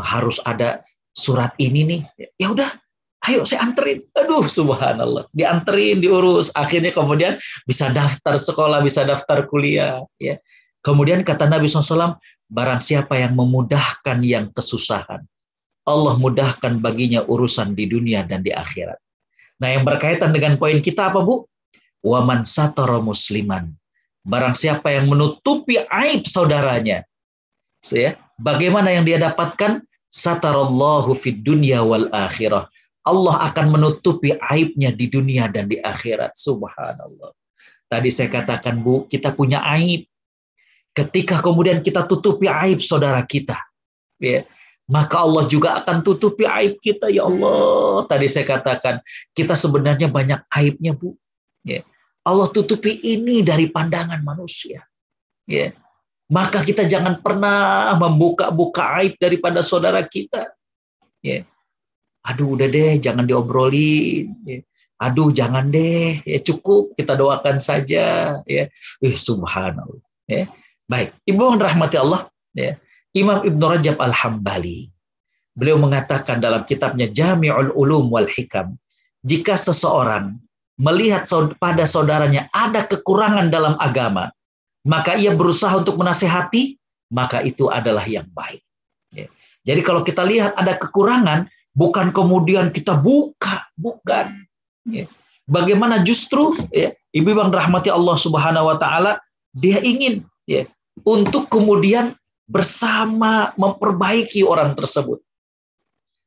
harus ada surat ini nih. Ya udah, ayo saya anterin. Aduh, subhanallah. Dianterin, diurus. Akhirnya kemudian bisa daftar sekolah, bisa daftar kuliah. Ya. Kemudian kata Nabi SAW, barang siapa yang memudahkan yang kesusahan, Allah mudahkan baginya urusan di dunia dan di akhirat. Nah, yang berkaitan dengan poin kita apa, Bu? Waman satara musliman. Barang siapa yang menutupi aib saudaranya, ya, bagaimana yang dia dapatkan? Satarallahu fid dunya wal akhirah. Allah akan menutupi aibnya di dunia dan di akhirat. Subhanallah. Tadi saya katakan, Bu, kita punya aib. Ketika kemudian kita tutupi aib saudara kita, ya, maka Allah juga akan tutupi aib kita. Ya Allah, tadi saya katakan, kita sebenarnya banyak aibnya, Bu. Ya. Allah tutupi ini dari pandangan manusia. Ya. Maka kita jangan pernah membuka-buka aib daripada saudara kita. Ya. Aduh, udah deh, jangan diobrolin. Ya. Aduh, jangan deh, ya cukup kita doakan saja. Ya. Subhanallah. Ya. Baik, Ibu rahmati Allah. Ya. Imam Ibnu Rajab Al-Hambali, beliau mengatakan dalam kitabnya Jami'ul Ulum wal Hikam, jika seseorang melihat pada saudaranya ada kekurangan dalam agama, maka ia berusaha untuk menasihati, maka itu adalah yang baik. Ya. Jadi kalau kita lihat ada kekurangan, bukan kemudian kita buka, bukan. Ya. Bagaimana justru, ya, Ibu yang rahmati Allah Subhanahu Wa Taala, dia ingin, ya, untuk kemudian bersama memperbaiki orang tersebut.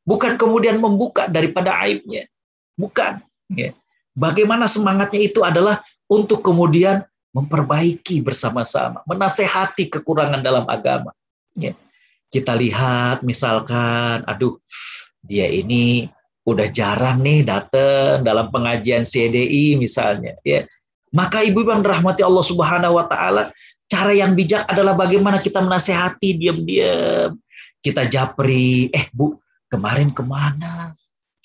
Bukan kemudian membuka daripada aibnya. Bukan. Ya. Bagaimana semangatnya itu adalah untuk kemudian memperbaiki bersama-sama. Menasehati kekurangan dalam agama. Ya. Kita lihat misalkan, aduh, dia ini udah jarang nih datang dalam pengajian CDI misalnya. Ya. Maka Ibu yang dirahmati Allah Subhanahu Wa Taala, cara yang bijak adalah bagaimana kita menasehati diam-diam. Kita japri, Bu, kemarin kemana?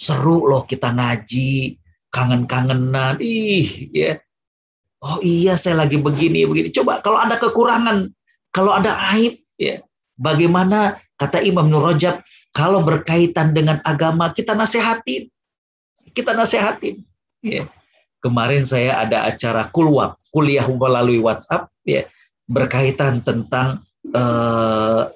Seru loh kita ngaji, kangen-kangenan. Ya. Oh iya, saya lagi begini. Coba kalau ada kekurangan, kalau ada aib, ya, bagaimana kata Imam Nur Rajab, kalau berkaitan dengan agama, kita nasehatin. Kita nasehatin. Ya. Kemarin saya ada acara kuliah melalui WhatsApp, ya, berkaitan tentang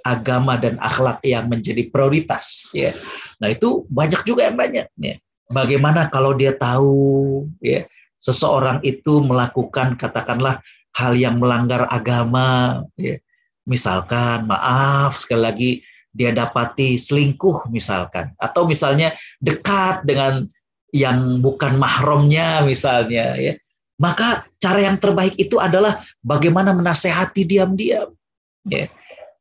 agama dan akhlak yang menjadi prioritas. Ya. Nah itu banyak juga yang banyak. Ya. Bagaimana kalau dia tahu, ya, seseorang itu melakukan katakanlah hal yang melanggar agama, ya. Misalkan maaf sekali lagi dia dapati selingkuh misalkan, atau misalnya dekat dengan yang bukan mahramnya misalnya, ya. Maka cara yang terbaik itu adalah bagaimana menasehati diam-diam. Ya.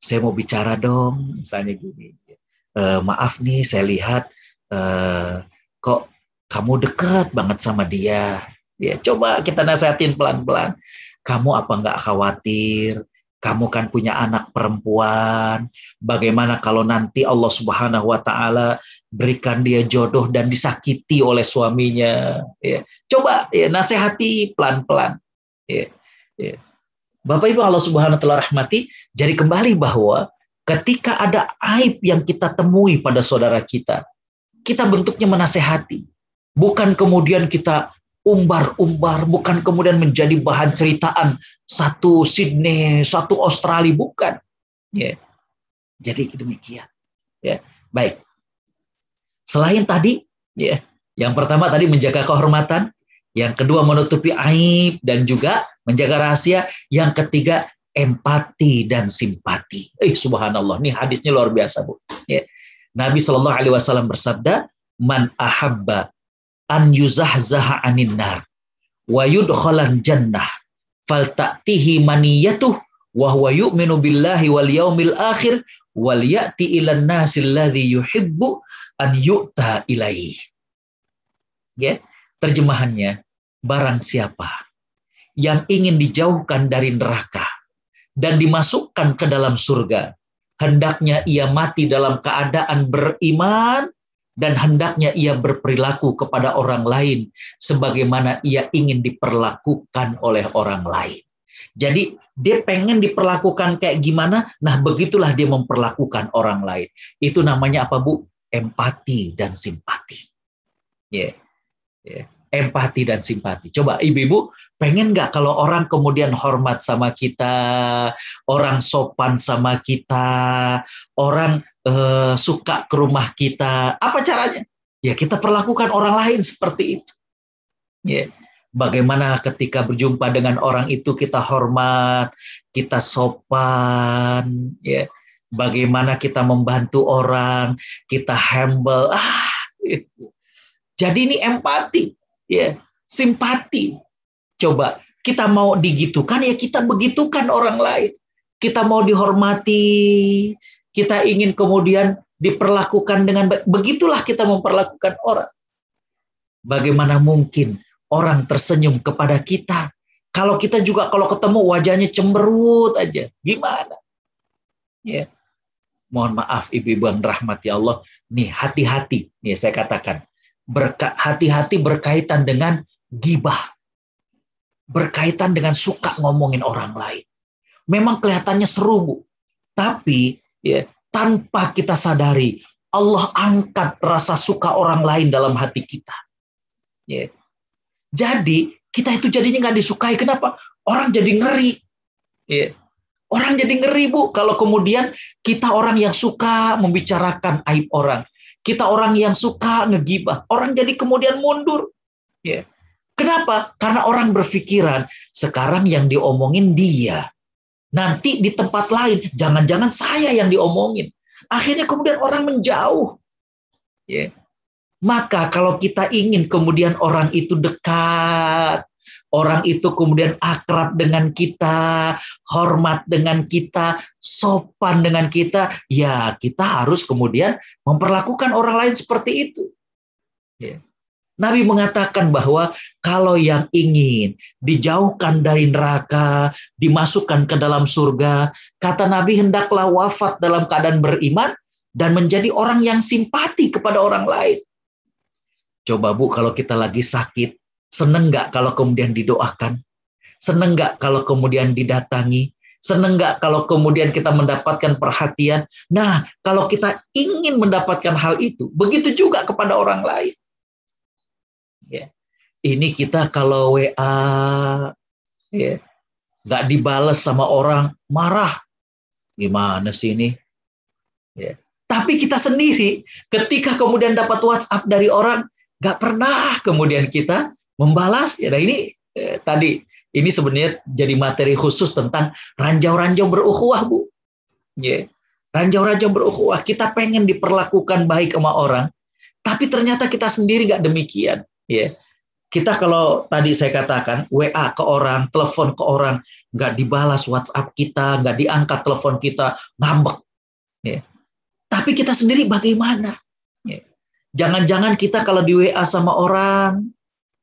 Saya mau bicara dong, misalnya gini. Maaf nih, saya lihat kok kamu dekat banget sama dia. Ya, coba kita nasehatin pelan-pelan. Kamu apa nggak khawatir? Kamu kan punya anak perempuan. Bagaimana kalau nanti Allah Subhanahu Wa Taala berikan dia jodoh dan disakiti oleh suaminya? Ya. Coba ya, nasihati pelan-pelan. Ya. Ya. Bapak Ibu Allah Subhanahu Wa Taala rahmati. Jadi kembali bahwa ketika ada aib yang kita temui pada saudara kita bentuknya menasehati. Bukan kemudian kita umbar-umbar, bukan kemudian menjadi bahan ceritaan satu Sydney, satu Australia, bukan. Ya. Jadi demikian. Ya. Baik. Selain tadi, ya, yang pertama tadi menjaga kehormatan, yang kedua menutupi aib dan juga menjaga rahasia, yang ketiga empati dan simpati. Subhanallah, ini hadisnya luar biasa, Bu. Ya. Nabi Shallallahu Alaihi Wasallam bersabda, "Man ahabba an yuzahzaha anin nar wa yudkhalan jannah falta'tihi maniyatuh wa huwa yu'minu billahi wal yaumil akhir wal ya'ti ilan nasil ladzi yuhibbu an yu'ta ilaih." Ya, terjemahannya, barang siapa yang ingin dijauhkan dari neraka dan dimasukkan ke dalam surga, hendaknya ia mati dalam keadaan beriman dan hendaknya ia berperilaku kepada orang lain sebagaimana ia ingin diperlakukan oleh orang lain. Jadi dia pengen diperlakukan kayak gimana, nah begitulah dia memperlakukan orang lain. Itu namanya apa, Bu? Empati dan simpati. Ya, yeah. Yeah. Empati dan simpati. Coba ibu-ibu Pengen nggak kalau orang kemudian hormat sama kita, orang sopan sama kita, orang suka ke rumah kita? Apa caranya? Ya kita perlakukan orang lain seperti itu. Ya. Bagaimana ketika berjumpa dengan orang itu kita hormat, kita sopan, ya. Bagaimana kita membantu orang, kita humble. Jadi ini empati, ya, simpati. Coba kita mau digitukan, ya kita begitukan orang lain. Kita mau dihormati, kita ingin kemudian diperlakukan dengan baik. Begitulah kita memperlakukan orang. Bagaimana mungkin orang tersenyum kepada kita kalau kita juga kalau ketemu wajahnya cemberut aja? Gimana? Ya. Mohon maaf ibu-ibu yang rahmati Allah. Nih hati-hati, nih saya katakan. Hati-hati berkaitan dengan gibah. Berkaitan dengan suka ngomongin orang lain. Memang kelihatannya seru, Bu. Tapi ya, tanpa kita sadari, Allah angkat rasa suka orang lain dalam hati kita. Ya. Jadi kita itu jadinya nggak disukai. Kenapa? Orang jadi ngeri. Ya. Orang jadi ngeri, Bu. Kalau kemudian kita orang yang suka membicarakan aib orang. Kita orang yang suka ngegibah. Orang jadi kemudian mundur. Ya. Kenapa? Karena orang berpikiran sekarang yang diomongin dia. Nanti di tempat lain, jangan-jangan saya yang diomongin. Akhirnya kemudian orang menjauh. Ya. Maka kalau kita ingin kemudian orang itu dekat, orang itu kemudian akrab dengan kita, hormat dengan kita, sopan dengan kita, ya kita harus kemudian memperlakukan orang lain seperti itu. Ya. Nabi mengatakan bahwa kalau yang ingin dijauhkan dari neraka, dimasukkan ke dalam surga, kata Nabi hendaklah wafat dalam keadaan beriman dan menjadi orang yang simpati kepada orang lain. Coba Bu, kalau kita lagi sakit, seneng nggak kalau kemudian didoakan? Seneng nggak kalau kemudian didatangi? Seneng nggak kalau kemudian kita mendapatkan perhatian? Nah, kalau kita ingin mendapatkan hal itu, begitu juga kepada orang lain. Ya. Ini kita kalau WA, ya, nggak dibales sama orang, marah. Gimana sih ini? Ya. Tapi kita sendiri, ketika kemudian dapat WhatsApp dari orang, nggak pernah kemudian kita membalas. Ya, nah ini tadi ini sebenarnya jadi materi khusus tentang ranjau-ranjau berukhuwah, Bu. Ya. Ranjau-ranjau berukhuwah. Kita pengen diperlakukan baik sama orang, tapi ternyata kita sendiri nggak demikian. Ya. Kita kalau tadi saya katakan WA ke orang, telepon ke orang, nggak dibalas WhatsApp kita, nggak diangkat telepon kita, ngambek. Ya. Tapi kita sendiri bagaimana? Ya. Jangan-jangan kita kalau di WA sama orang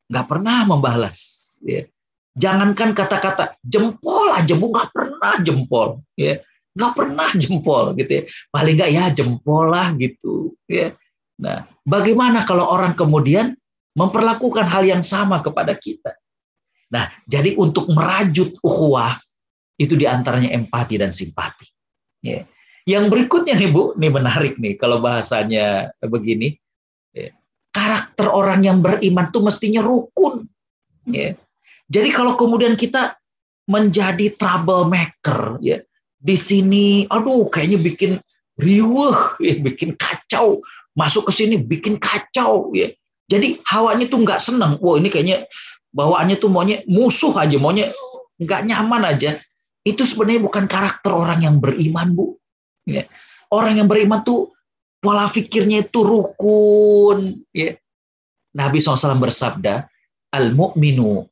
nggak pernah membalas. Ya. Jangankan kata-kata jempol aja, Bu, nggak pernah jempol. Ya. Nggak pernah jempol gitu ya. Paling nggak ya jempol lah gitu. Ya. Nah, bagaimana kalau orang kemudian memperlakukan hal yang sama kepada kita? Nah, jadi untuk merajut ukhuwah itu diantaranya empati dan simpati. Ya. Yang berikutnya nih Bu, ini menarik nih kalau bahasanya begini. Ya. Karakter orang yang beriman tuh mestinya rukun. Ya. Jadi kalau kemudian kita menjadi troublemaker, ya, di sini, aduh, kayaknya bikin riuh, ya, bikin kacau, masuk ke sini bikin kacau, ya. Jadi hawanya tuh nggak senang. Wah, ini kayaknya bawaannya tuh maunya musuh aja, maunya nggak nyaman aja. Itu sebenarnya bukan karakter orang yang beriman, Bu. Ya. Orang yang beriman tuh pola pikirnya itu rukun. Ya. Nabi SAW bersabda, al-mu'minu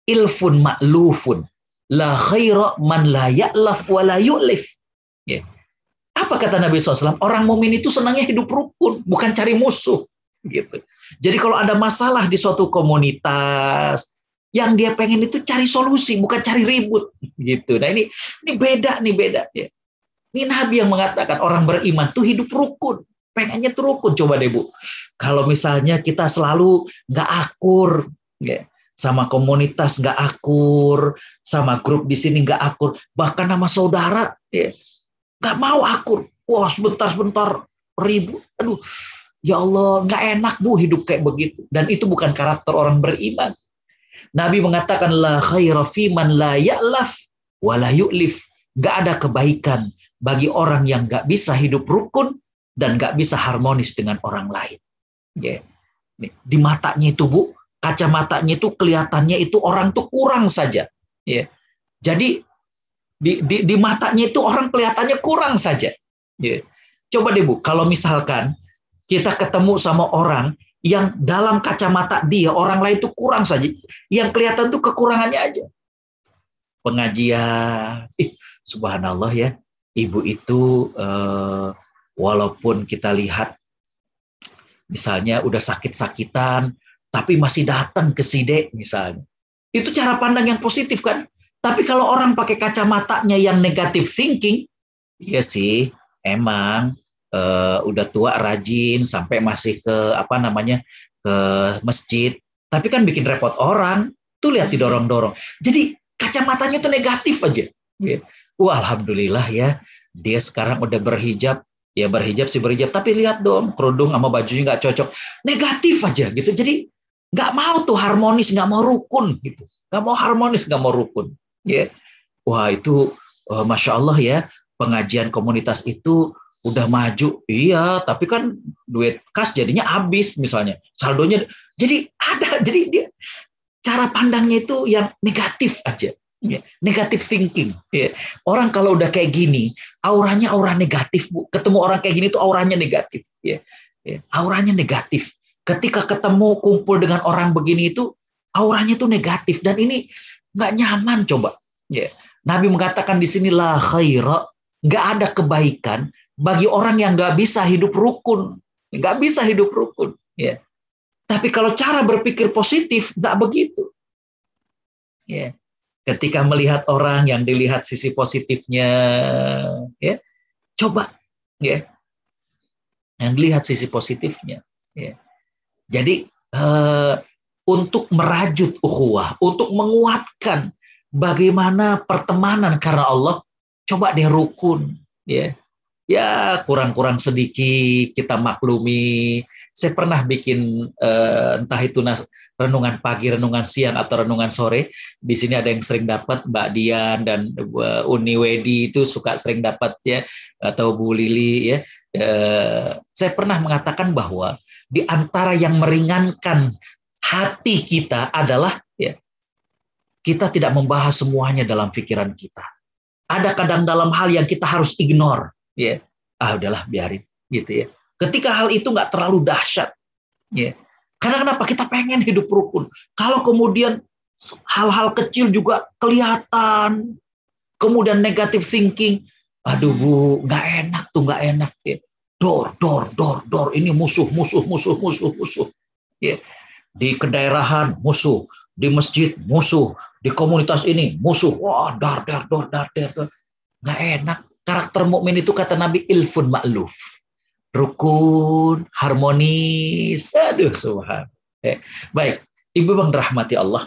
ilfun ma'lufun, la khaira man la ya'laf wa la yu'lif. Ya. Apa kata Nabi SAW? Orang mukmin itu senangnya hidup rukun, bukan cari musuh. Gitu. Jadi kalau ada masalah di suatu komunitas, yang dia pengen itu cari solusi, bukan cari ribut. Gitu. Nah ini beda. Ya. Ini Nabi yang mengatakan orang beriman tuh hidup rukun. Pengennya tuh rukun. Coba deh Bu, kalau misalnya kita selalu nggak akur, ya, sama komunitas nggak akur, sama grup di sini nggak akur, bahkan sama saudara, ya, nggak mau akur. Wah, sebentar ribut. Aduh, ya Allah, nggak enak Bu hidup kayak begitu. Dan itu bukan karakter orang beriman. Nabi mengatakan la khaira fi man la ya'laf wa la yu'lif. Nggak ada kebaikan bagi orang yang nggak bisa hidup rukun dan nggak bisa harmonis dengan orang lain. Yeah. Di matanya itu, Bu, kacamatanya itu kelihatannya itu orang tuh kurang saja. Yeah. Jadi di matanya itu orang kelihatannya kurang saja. Yeah. Coba deh, Bu, kalau misalkan kita ketemu sama orang yang dalam kacamata dia orang lain tuh kurang saja, yang kelihatan tuh kekurangannya aja. Pengajian, subhanallah ya, ibu itu walaupun kita lihat misalnya udah sakit-sakitan, tapi masih datang ke side misalnya. Itu cara pandang yang positif kan? Tapi kalau orang pakai kacamatanya yang negative thinking, ya sih, emang udah tua rajin sampai masih ke ke masjid, tapi kan bikin repot orang. Tuh lihat didorong-dorong. Jadi kacamatanya tuh negatif aja. Wah, alhamdulillah ya, dia sekarang udah berhijab. Ya berhijab sih berhijab, tapi lihat dong kerudung sama bajunya nggak cocok, negatif aja gitu. Jadi nggak mau tuh harmonis, nggak mau rukun gitu, nggak mau harmonis, nggak mau rukun. Ya, wah itu masya Allah ya, pengajian komunitas itu udah maju, iya, tapi kan duit kas jadinya habis misalnya, saldonya, jadi dia cara pandangnya itu yang negatif aja. Ya, negatif thinking. Ya. Orang kalau udah kayak gini, auranya aura negatif, Bu. Ketemu orang kayak gini tuh auranya negatif. Ya. Ya. Auranya negatif. Ketika ketemu kumpul dengan orang begini itu, auranya tuh negatif. Dan ini nggak nyaman coba. Ya. Nabi mengatakan di sini la khaira, nggak ada kebaikan bagi orang yang nggak bisa hidup rukun. Nggak bisa hidup rukun. Ya. Tapi kalau cara berpikir positif, nggak begitu. Ya. Ketika melihat orang yang dilihat sisi positifnya, ya, coba, ya, yang dilihat sisi positifnya. Ya. Jadi untuk merajut ukhuwah, untuk menguatkan bagaimana pertemanan karena Allah, coba deh rukun, ya. Ya kurang-kurang sedikit kita maklumi. Saya pernah bikin entah itu renungan pagi, renungan siang atau renungan sore. Di sini ada yang sering dapat, Mbak Dian dan Uni Wedi itu suka sering dapat ya, atau Bu Lili ya. Saya pernah mengatakan bahwa di antara yang meringankan hati kita adalah ya, kita tidak membahas semuanya dalam pikiran kita. Ada kadang dalam hal yang kita harus ignore. Ya, udahlah biarin gitu ya. Ketika hal itu nggak terlalu dahsyat, ya. Karena kenapa? Kita pengen hidup rukun. Kalau kemudian hal-hal kecil juga kelihatan, kemudian negative thinking, aduh Bu, nggak enak tuh, nggak enak. Ya. Dor, ini musuh. Ya. Di kedaerahan musuh, di masjid musuh, di komunitas ini musuh. Wah, dar. Nggak enak. Karakter mukmin itu kata Nabi ilfun ma'luf. Rukun, harmonis. Aduh, subhan. Baik, Ibu Bang rahmati Allah.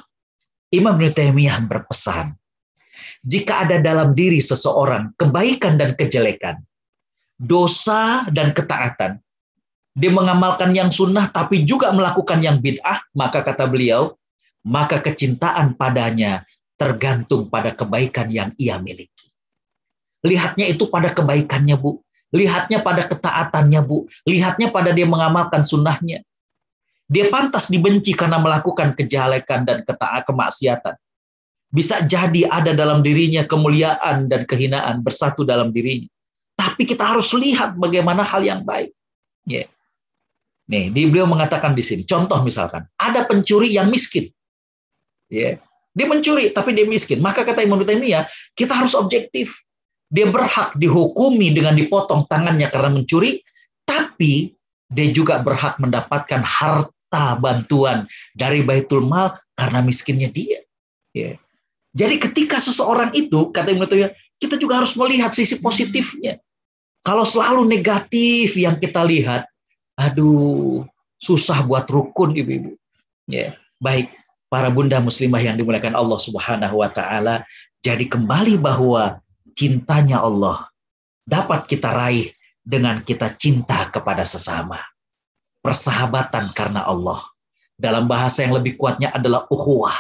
Imam Ibnu Taimiyah berpesan, jika ada dalam diri seseorang kebaikan dan kejelekan, dosa dan ketaatan, dia mengamalkan yang sunnah tapi juga melakukan yang bid'ah, maka kata beliau, maka kecintaan padanya tergantung pada kebaikan yang ia miliki. Lihatnya itu pada kebaikannya, Bu. Lihatnya pada ketaatannya, Bu. Lihatnya pada dia mengamalkan sunnahnya. Dia pantas dibenci karena melakukan kejelekan dan kemaksiatan. Bisa jadi ada dalam dirinya kemuliaan dan kehinaan bersatu dalam dirinya. Tapi kita harus lihat bagaimana hal yang baik. Yeah. Nih, beliau mengatakan di sini, contoh misalkan, ada pencuri yang miskin. Yeah. Dia mencuri, tapi dia miskin. Maka kata Imam Taimiyah, kita harus objektif. Dia berhak dihukumi dengan dipotong tangannya karena mencuri, tapi dia juga berhak mendapatkan harta bantuan dari Baitul Mal karena miskinnya dia. Yeah. Jadi ketika seseorang itu, kata Ibnu Taimiyah, kita juga harus melihat sisi positifnya. Kalau selalu negatif yang kita lihat, aduh, susah buat rukun, ibu-ibu. Yeah. Baik, para bunda muslimah yang dimuliakan Allah Subhanahu wa taala, jadi kembali bahwa cintanya Allah dapat kita raih dengan kita cinta kepada sesama. Persahabatan karena Allah. Dalam bahasa yang lebih kuatnya adalah ukhuwah.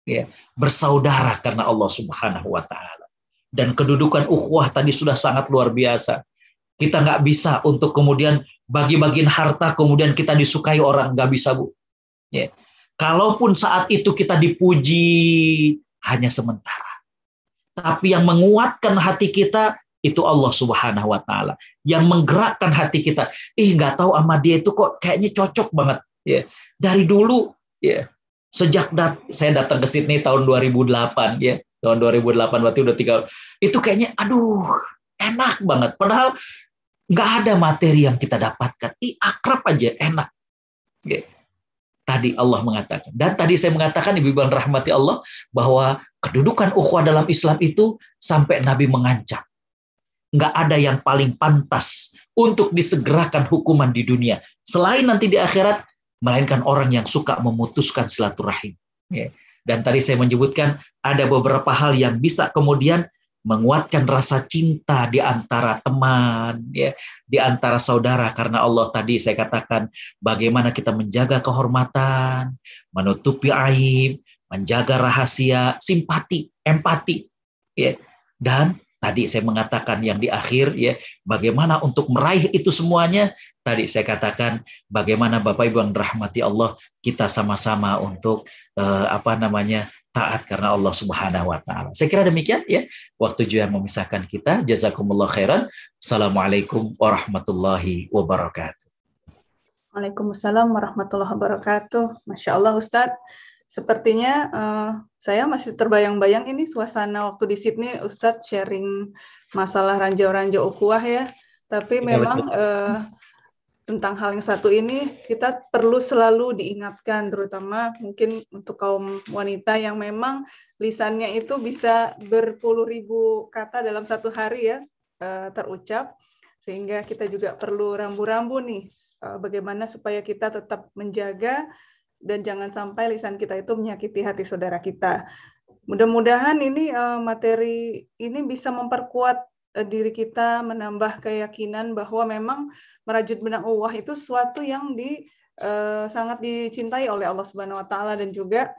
ya, bersaudara karena Allah Subhanahu wa taala. Dan kedudukan ukhuwah tadi sudah sangat luar biasa. Kita nggak bisa untuk kemudian bagi-bagiin harta kemudian kita disukai orang, nggak bisa, Bu. Ya. Kalaupun saat itu kita dipuji, hanya sementara. Tapi yang menguatkan hati kita itu Allah Subhanahu wa taala. Yang menggerakkan hati kita. Nggak tahu sama dia itu kok kayaknya cocok banget, ya. Dari dulu, ya. Sejak saya datang ke Sydney tahun 2008, ya. Tahun 2008 berarti udah 3. Itu kayaknya aduh, enak banget. Padahal nggak ada materi yang kita dapatkan. Akrab aja, enak. Ya. Tadi Allah mengatakan. Dan tadi saya mengatakan, Ibu yang rahmati Allah, bahwa kedudukan ukhuwah dalam Islam itu sampai Nabi mengancam. Nggak ada yang paling pantas untuk disegerakan hukuman di dunia. Selain nanti di akhirat, melainkan orang yang suka memutuskan silaturahim. Ya. Dan tadi saya menyebutkan ada beberapa hal yang bisa kemudian menguatkan rasa cinta di antara teman, ya, di antara saudara, karena Allah tadi saya katakan bagaimana kita menjaga kehormatan, menutupi aib, menjaga rahasia, simpati, empati, ya. Dan tadi saya mengatakan yang di akhir, ya, bagaimana untuk meraih itu semuanya. Tadi saya katakan bagaimana Bapak Ibu yang dirahmati Allah, kita sama-sama untuk taat karena Allah Subhanahu wa taala. Saya kira demikian, ya. Waktu juga yang memisahkan kita. Jazakumullah khairan. Assalamualaikum warahmatullahi wabarakatuh. Waalaikumsalam warahmatullahi wabarakatuh. Masya Allah Ustadz. Sepertinya saya masih terbayang-bayang ini suasana waktu di Sydney Ustadz sharing masalah ranjau-ranjau ukhuwah, ya. Tapi memang tentang hal yang satu ini kita perlu selalu diingatkan, terutama mungkin untuk kaum wanita yang memang lisannya itu bisa berpuluh ribu kata dalam satu hari, ya, terucap, sehingga kita juga perlu rambu-rambu nih, bagaimana supaya kita tetap menjaga dan jangan sampai lisan kita itu menyakiti hati saudara kita. Mudah-mudahan ini materi ini bisa memperkuat diri kita, menambah keyakinan bahwa memang merajut benang ukhuwah itu sesuatu yang sangat dicintai oleh Allah Subhanahu wa taala, dan juga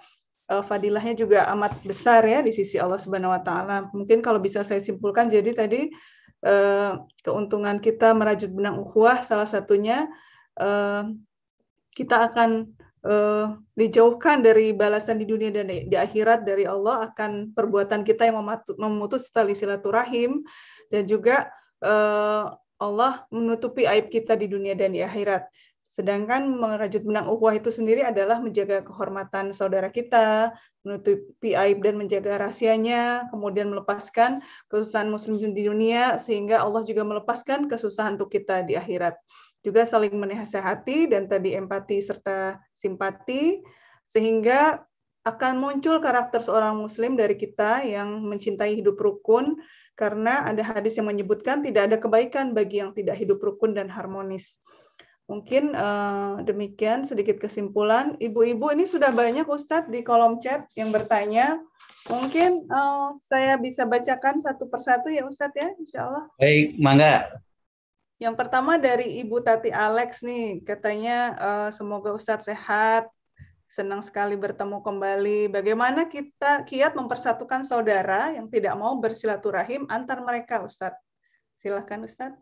fadilahnya juga amat besar, ya, di sisi Allah Subhanahu wa taala. Mungkin kalau bisa saya simpulkan, jadi tadi keuntungan kita merajut benang ukhuwah salah satunya kita akan dijauhkan dari balasan di dunia dan di akhirat dari Allah akan perbuatan kita yang memutus tali silaturahim, dan juga Allah menutupi aib kita di dunia dan di akhirat. Sedangkan merajut benang ukhuwah itu sendiri adalah menjaga kehormatan saudara kita, menutupi aib dan menjaga rahasianya, kemudian melepaskan kesusahan muslim di dunia, sehingga Allah juga melepaskan kesusahan untuk kita di akhirat. Juga saling menasehati, dan tadi empati serta simpati, sehingga akan muncul karakter seorang muslim dari kita yang mencintai hidup rukun, karena ada hadis yang menyebutkan tidak ada kebaikan bagi yang tidak hidup rukun dan harmonis. Mungkin demikian sedikit kesimpulan. Ibu-ibu ini sudah banyak Ustadz di kolom chat yang bertanya. Mungkin saya bisa bacakan satu persatu, ya Ustadz, ya, insya Allah. Baik, mangga. Yang pertama dari Ibu Tati Alex nih, katanya semoga Ustadz sehat, senang sekali bertemu kembali. Bagaimana kita kiat mempersatukan saudara yang tidak mau bersilaturahim antar mereka, Ustadz? Silahkan Ustadz.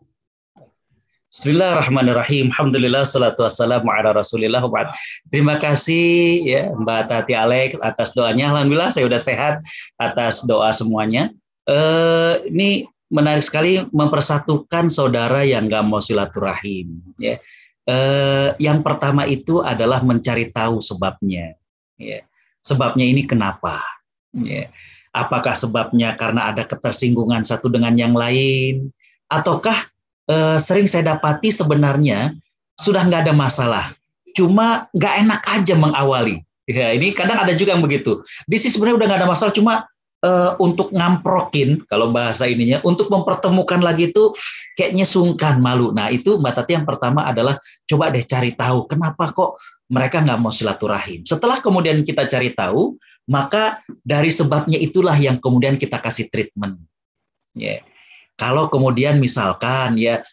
Bismillahirrahmanirrahim. Alhamdulillah, salatu wassalamu ala rasulillah. Terima kasih, ya, Mbak Tati Alex atas doanya. Alhamdulillah saya sudah sehat atas doa semuanya. Ini menarik sekali mempersatukan saudara yang nggak mau silaturahim, ya. Yang pertama itu adalah mencari tahu sebabnya, ya. Sebabnya ini kenapa, ya. Apakah sebabnya karena ada ketersinggungan satu dengan yang lain, ataukah sering saya dapati sebenarnya sudah nggak ada masalah, cuma nggak enak aja mengawali. Ya, ini kadang ada juga yang begitu. Di sini sebenarnya udah nggak ada masalah, cuma untuk ngamprokin, kalau bahasa ininya, untuk mempertemukan lagi itu kayaknya sungkan, malu. Nah itu Mbak Tati, yang pertama adalah coba deh cari tahu kenapa kok mereka nggak mau silaturahim. Setelah kemudian kita cari tahu, maka dari sebabnya itulah yang kemudian kita kasih treatment. Ya. Kalau kemudian misalkan, ya,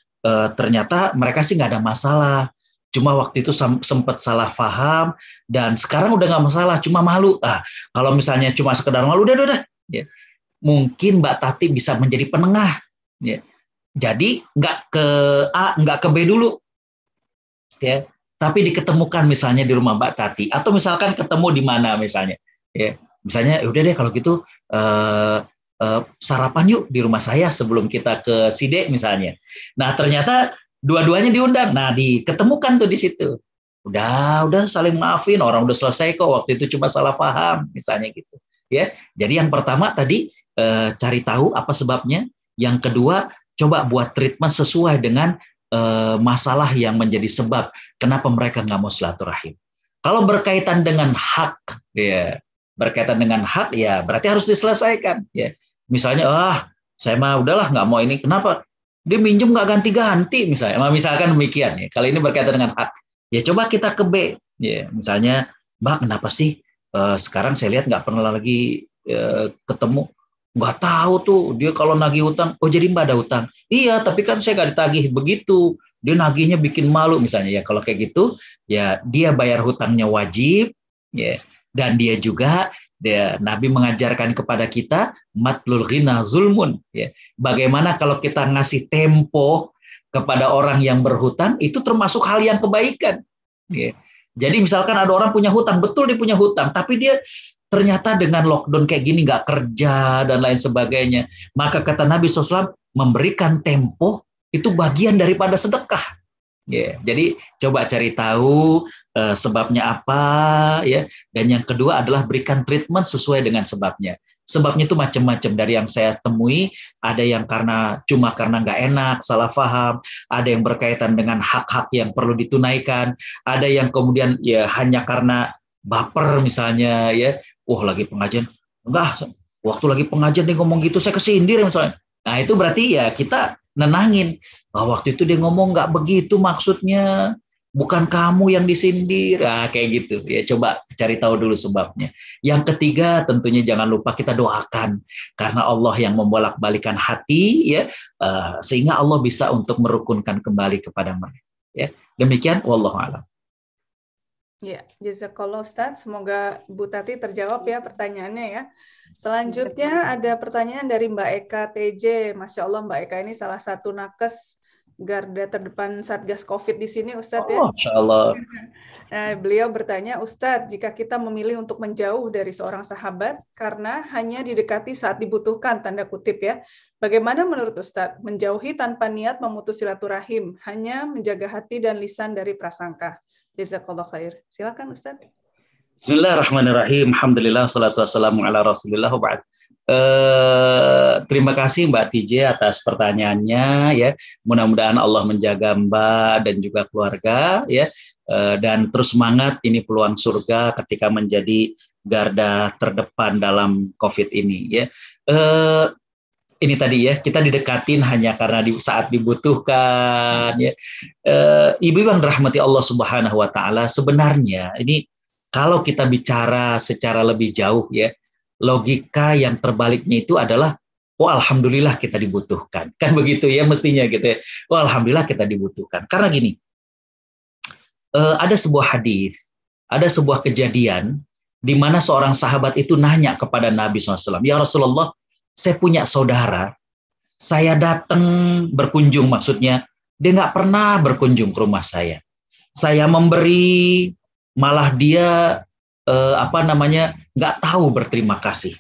ternyata mereka sih nggak ada masalah, cuma waktu itu sempat salah paham dan sekarang udah nggak masalah, cuma malu. Kalau misalnya cuma sekedar malu, udah. Ya. Mungkin Mbak Tati bisa menjadi penengah. Ya. Jadi nggak ke A, nggak ke B dulu, ya. Tapi diketemukan misalnya di rumah Mbak Tati, atau misalkan ketemu di mana misalnya, ya. Misalnya, udah deh kalau gitu sarapan yuk di rumah saya sebelum kita ke Side misalnya. Nah ternyata dua-duanya diundang. Nah diketemukan tuh di situ. Udah saling maafin, orang udah selesai kok, waktu itu cuma salah paham misalnya gitu. Ya, jadi yang pertama tadi cari tahu apa sebabnya. Yang kedua, coba buat treatment sesuai dengan masalah yang menjadi sebab kenapa mereka nggak mau silaturahim. Kalau berkaitan dengan hak, ya berkaitan dengan hak ya berarti harus diselesaikan. Ya, misalnya saya mah udahlah nggak mau ini, kenapa? Dia minjem nggak ganti-ganti misalnya, misalkan demikian ya. Kalau ini berkaitan dengan hak, ya coba kita ke B, ya misalnya, Mbak kenapa sih sekarang saya lihat nggak pernah lagi ketemu, nggak tahu tuh dia kalau nagih utang, oh jadi Mbak ada utang, iya tapi kan saya nggak ditagih begitu, dia nagihnya bikin malu misalnya. Ya kalau kayak gitu ya dia bayar hutangnya wajib, ya. Dan dia juga Nabi mengajarkan kepada kita matlul ghina zulmun, ya. Bagaimana kalau kita ngasih tempo kepada orang yang berhutang, itu termasuk hal yang kebaikan, ya. Jadi misalkan ada orang punya hutang, betul dia punya hutang, tapi dia ternyata dengan lockdown kayak gini nggak kerja dan lain sebagainya, maka kata Nabi SAW, memberikan tempo itu bagian daripada sedekah. Ya, jadi coba cari tahu sebabnya apa, ya. Dan yang kedua adalah berikan treatment sesuai dengan sebabnya. Sebabnya itu macam-macam, dari yang saya temui, ada yang cuma karena nggak enak, salah paham, ada yang berkaitan dengan hak-hak yang perlu ditunaikan, ada yang kemudian ya hanya karena baper misalnya, ya. Lagi pengajian, enggak, waktu lagi pengajian dia ngomong gitu saya kesindir misalnya. Nah itu berarti ya kita nenangin, waktu itu dia ngomong nggak begitu maksudnya, bukan kamu yang disindir, kayak gitu ya. Coba cari tahu dulu sebabnya. Yang ketiga tentunya jangan lupa kita doakan, karena Allah yang membolak-balikan hati, ya, sehingga Allah bisa untuk merukunkan kembali kepada mereka, ya. Demikian, wallahu a'lam. Ya, jazakallah Ustaz. Semoga Bu Tati terjawab ya pertanyaannya ya. Selanjutnya ada pertanyaan dari Mbak Eka TJ. Masya Allah Mbak Eka ini salah satu nakes garda terdepan Satgas COVID di sini Ustaz ya. Masya Allah. Nah, beliau bertanya, Ustadz, jika kita memilih untuk menjauh dari seorang sahabat karena hanya didekati saat dibutuhkan, tanda kutip ya, bagaimana menurut Ustadz menjauhi tanpa niat memutus silaturahim, hanya menjaga hati dan lisan dari prasangka? Jazakallah khair. Silakan Ustadz. Bismillahirrahmanirrahim. Alhamdulillah, salatu wassalamu ala rasulillah. Terima kasih Mbak TJ atas pertanyaannya, ya. Mudah-mudahan Allah menjaga Mbak dan juga keluarga, ya. Dan terus semangat, ini peluang surga ketika menjadi garda terdepan dalam COVID ini, ya. Ini tadi ya, kita didekatin hanya karena saat dibutuhkan, ya. Ibu yang dirahmati Allah Subhanahu wa taala, sebenarnya ini kalau kita bicara secara lebih jauh, ya, logika yang terbaliknya itu adalah, alhamdulillah kita dibutuhkan. Kan begitu ya mestinya gitu ya. Alhamdulillah kita dibutuhkan. Karena gini, ada sebuah hadis, ada sebuah kejadian di mana seorang sahabat itu nanya kepada Nabi SAW, ya Rasulullah, saya punya saudara, saya datang berkunjung, maksudnya dia nggak pernah berkunjung ke rumah saya. Saya memberi, malah dia nggak tahu berterima kasih.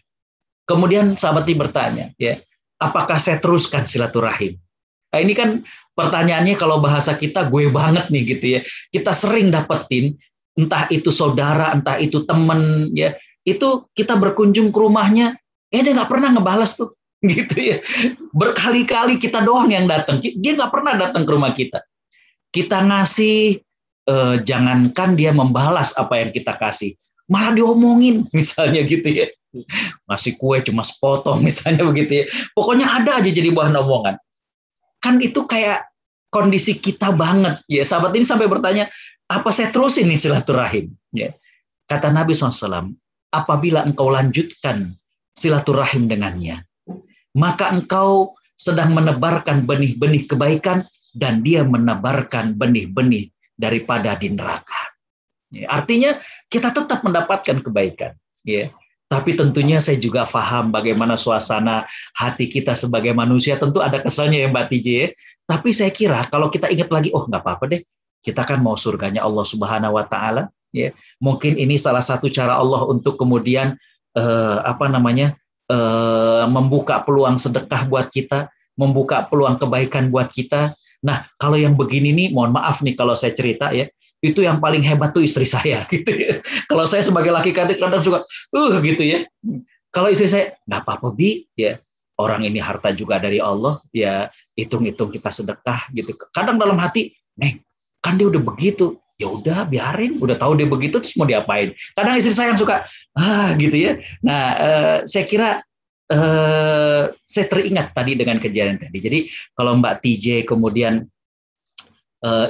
Kemudian sahabat ini bertanya, ya, apakah saya teruskan silaturahim? Nah, ini kan pertanyaannya kalau bahasa kita gue banget nih gitu ya. Kita sering dapetin, entah itu saudara, entah itu temen, ya, itu kita berkunjung ke rumahnya, dia nggak pernah ngebalas tuh, gitu ya. Berkali-kali kita doang yang datang, dia nggak pernah datang ke rumah kita. Kita ngasih, jangankan dia membalas apa yang kita kasih, malah diomongin misalnya gitu ya. Ngasih kue cuma sepotong misalnya begitu ya. Pokoknya ada aja jadi bahan omongan. Kan itu kayak kondisi kita banget ya. Sahabat ini sampai bertanya, apa saya terusin nih silaturahim? Ya. Kata Nabi SAW, apabila engkau lanjutkan silaturahim dengannya, maka engkau sedang menebarkan benih-benih kebaikan dan dia menebarkan benih-benih daripada di neraka. Ya, artinya kita tetap mendapatkan kebaikan. Ya. Tapi tentunya saya juga paham bagaimana suasana hati kita sebagai manusia. Tentu ada keselnya ya Mbak TJ. Ya. Tapi saya kira kalau kita ingat lagi, oh nggak apa-apa deh. Kita kan mau surganya Allah Subhanahu Wa Taala. Ya. Mungkin ini salah satu cara Allah untuk kemudian membuka peluang sedekah buat kita, membuka peluang kebaikan buat kita. Nah, kalau yang begini nih, mohon maaf nih kalau saya cerita ya, itu yang paling hebat tuh istri saya gitu ya. Kalau saya sebagai laki kadang suka gitu ya. Kalau istri saya nggak apa-apa Bi ya, orang ini harta juga dari Allah ya, hitung-hitung kita sedekah gitu. Kadang dalam hati, Neng, kan dia udah begitu, ya udah biarin, udah tahu dia begitu terus mau diapain. Kadang istri saya yang suka gitu ya. Nah, saya kira saya teringat tadi dengan kejadian tadi. Jadi kalau Mbak TJ kemudian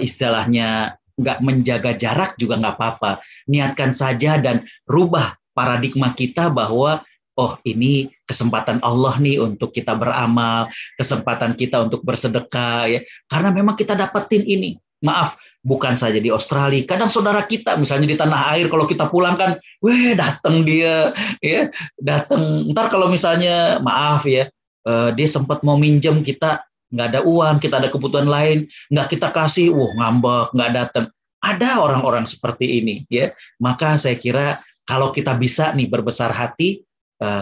istilahnya nggak menjaga jarak juga nggak apa-apa. Niatkan saja dan rubah paradigma kita bahwa oh ini kesempatan Allah nih untuk kita beramal, kesempatan kita untuk bersedekah ya. Karena memang kita dapetin ini. Maaf, bukan saja di Australia. Kadang saudara kita misalnya di tanah air kalau kita pulang kan, datang dia ya, datang. Ntar kalau misalnya maaf ya, dia sempat mau minjem kita nggak ada uang, kita ada kebutuhan lain, nggak kita kasih, ngambek, nggak datang. Ada orang-orang seperti ini, ya. Maka saya kira kalau kita bisa nih berbesar hati,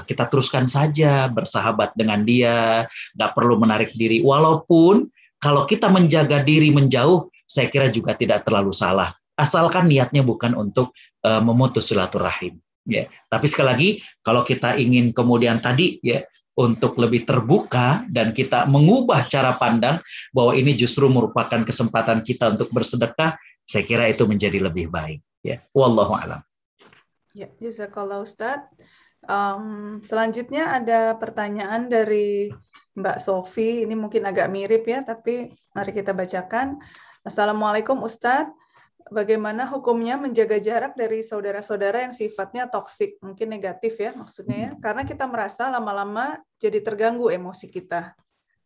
kita teruskan saja bersahabat dengan dia, nggak perlu menarik diri. Walaupun kalau kita menjaga diri menjauh, saya kira juga tidak terlalu salah. Asalkan niatnya bukan untuk memutus silaturahim. Ya. Tapi sekali lagi, kalau kita ingin kemudian tadi ya, untuk lebih terbuka dan kita mengubah cara pandang bahwa ini justru merupakan kesempatan kita untuk bersedekah, saya kira itu menjadi lebih baik. Ya, wallahu a'lam. Ya, jazakallah Ustadz. Selanjutnya ada pertanyaan dari Mbak Sofi. Ini mungkin agak mirip ya, tapi mari kita bacakan. Assalamualaikum Ustadz. Bagaimana hukumnya menjaga jarak dari saudara-saudara yang sifatnya toksik, mungkin negatif ya maksudnya ya, karena kita merasa lama-lama jadi terganggu emosi kita.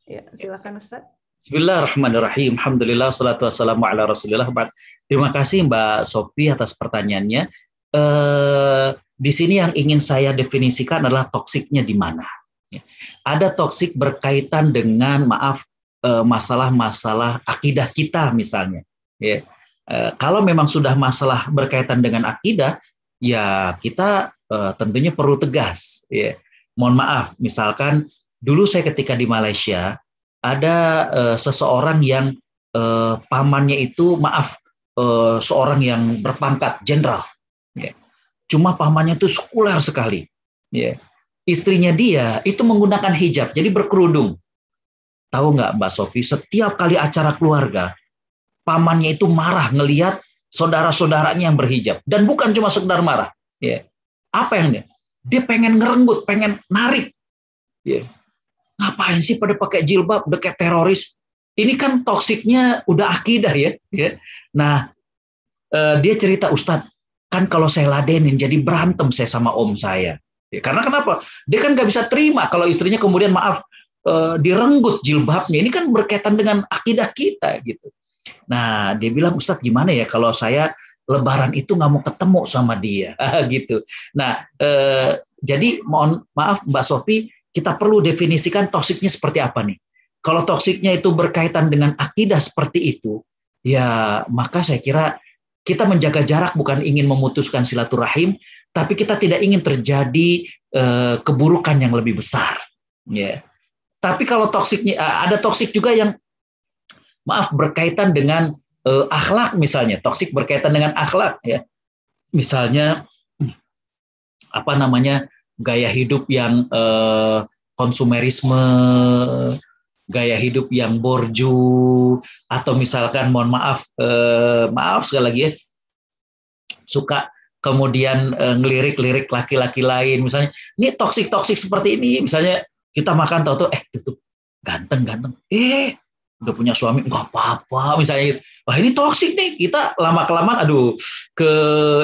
Ya, silakan Ustaz. Bismillahirrahmanirrahim. Alhamdulillah, salatu wassalamu ala rasulillah. Terima kasih Mbak Sofi atas pertanyaannya. Di sini yang ingin saya definisikan adalah toksiknya di mana. Ada toksik berkaitan dengan masalah-masalah akidah kita misalnya. Ya. Kalau memang sudah masalah berkaitan dengan akidah, ya kita tentunya perlu tegas. Ya. Mohon maaf, misalkan dulu saya ketika di Malaysia, ada seseorang yang pamannya itu, seorang yang berpangkat jenderal. Ya. Cuma pamannya itu sekuler sekali. Ya. Istrinya dia itu menggunakan hijab, jadi berkerudung. Tahu nggak Mbak Sofi, setiap kali acara keluarga, pamannya itu marah ngelihat saudara-saudaranya yang berhijab. Dan bukan cuma sekedar marah. Ya. Apa yang dia pengen ngerenggut, pengen narik. Ya. Ngapain sih pada pakai jilbab, udah kayak teroris. Ini kan toksiknya udah akidah ya. Ya. Nah, dia cerita, Ustadz, kan kalau saya ladenin jadi berantem saya sama om saya. Ya, karena kenapa? Dia kan nggak bisa terima kalau istrinya kemudian direnggut jilbabnya. Ini kan berkaitan dengan akidah kita gitu. Nah, dia bilang, Ustadz gimana ya kalau saya Lebaran itu nggak mau ketemu sama dia, gitu. Nah, jadi mohon maaf Mbak Sofi, kita perlu definisikan toksiknya seperti apa nih. Kalau toksiknya itu berkaitan dengan akidah seperti itu, ya maka saya kira kita menjaga jarak bukan ingin memutuskan silaturahim, tapi kita tidak ingin terjadi keburukan yang lebih besar. Ya. Tapi kalau toksiknya, ada toksik juga yang berkaitan dengan akhlak misalnya, toksik berkaitan dengan akhlak ya. Misalnya gaya hidup yang konsumerisme, gaya hidup yang borju, atau misalkan maaf sekali lagi ya, suka kemudian ngelirik-lirik laki-laki lain misalnya. Ini toksik seperti ini, misalnya kita makan tahu-tahu tuh ganteng udah punya suami, nggak apa-apa misalnya. Wah ini toksik nih, kita lama-kelamaan ke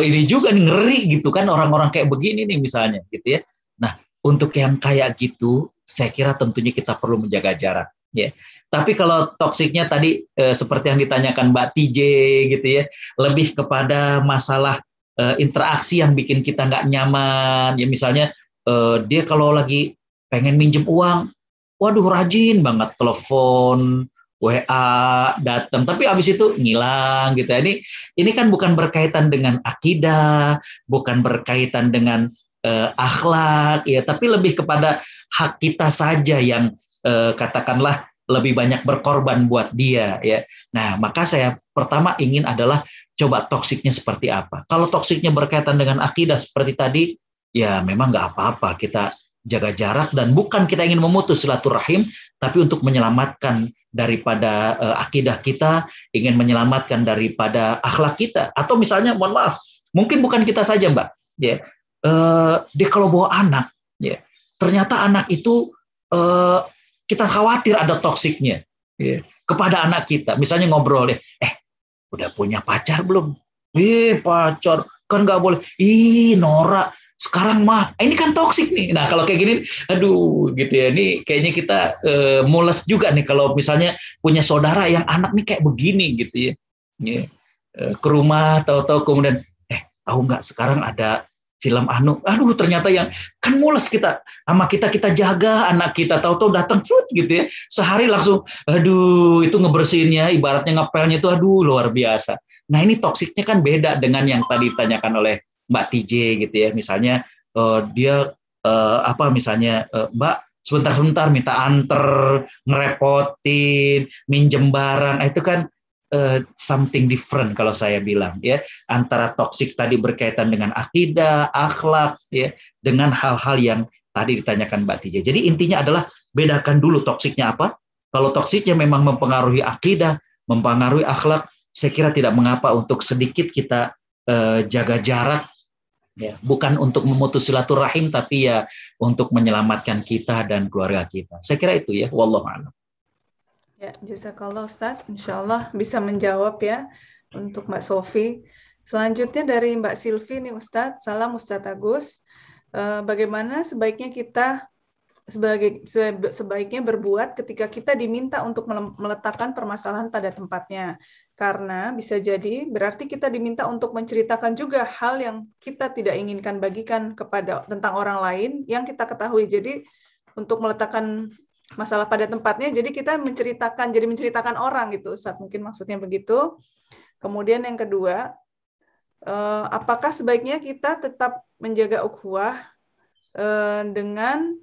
ini juga nih, ngeri gitu kan orang-orang kayak begini nih misalnya gitu ya. Nah untuk yang kayak gitu saya kira tentunya kita perlu menjaga jarak Ya. Tapi kalau toksiknya tadi seperti yang ditanyakan Mbak TJ gitu ya, lebih kepada masalah interaksi yang bikin kita nggak nyaman. Ya misalnya dia kalau lagi pengen minjem uang, waduh rajin banget telepon, WA, datang, tapi abis itu ngilang gitu. Ini kan bukan berkaitan dengan akidah, bukan berkaitan dengan akhlak, ya, tapi lebih kepada hak kita saja yang katakanlah lebih banyak berkorban buat dia, ya. Nah, maka saya pertama ingin adalah coba toksiknya seperti apa. Kalau toksiknya berkaitan dengan akidah seperti tadi, ya memang nggak apa-apa kita jaga jarak, dan bukan kita ingin memutus silaturahim, tapi untuk menyelamatkan daripada akidah kita, ingin menyelamatkan daripada akhlak kita. Atau misalnya, mohon maaf, mungkin bukan kita saja, Mbak, ya, dia kalau bawa anak, ya, ternyata anak itu kita khawatir ada toksiknya, ya, kepada anak kita. Misalnya ngobrol, udah punya pacar belum? Pacar kan nggak boleh. Nora, sekarang mah ini kan toksik nih. Nah kalau kayak gini, aduh gitu ya. Ini kayaknya kita mules juga nih kalau misalnya punya saudara yang anak nih kayak begini gitu ya. Ke rumah tahu-tahu kemudian tahu nggak sekarang ada film aduh ternyata yang kan mules kita sama kita jaga anak kita, tahu-tahu datang gitu ya, sehari langsung aduh itu ngebersihinnya ibaratnya ngepelnya itu aduh luar biasa. Nah ini toksiknya kan beda dengan yang tadi ditanyakan oleh Mbak TJ gitu ya, misalnya dia misalnya Mbak sebentar-sebentar minta anter, ngerepotin, minjem barang, itu kan something different kalau saya bilang ya, antara toksik tadi berkaitan dengan akidah, akhlak ya, dengan hal-hal yang tadi ditanyakan Mbak Tija. Jadi intinya adalah bedakan dulu toksiknya apa. Kalau toksiknya memang mempengaruhi akidah, mempengaruhi akhlak, saya kira tidak mengapa untuk sedikit kita jaga jarak ya, bukan untuk memutus silaturahim tapi ya untuk menyelamatkan kita dan keluarga kita. Saya kira itu ya, wallahu a'lam. Ya, jazakallah Ustadz. Insya Allah bisa menjawab ya untuk Mbak Sofi. Selanjutnya dari Mbak Silvi nih Ustadz. Salam Ustadz Agus. Bagaimana sebaiknya kita sebaiknya berbuat ketika kita diminta untuk meletakkan permasalahan pada tempatnya? Karena bisa jadi berarti kita diminta untuk menceritakan juga hal yang kita tidak inginkan bagikan tentang orang lain yang kita ketahui. Jadi untuk meletakkan masalah pada tempatnya, jadi kita menceritakan orang gitu, Ustaz, mungkin maksudnya begitu. Kemudian yang kedua, apakah sebaiknya kita tetap menjaga ukhuwah dengan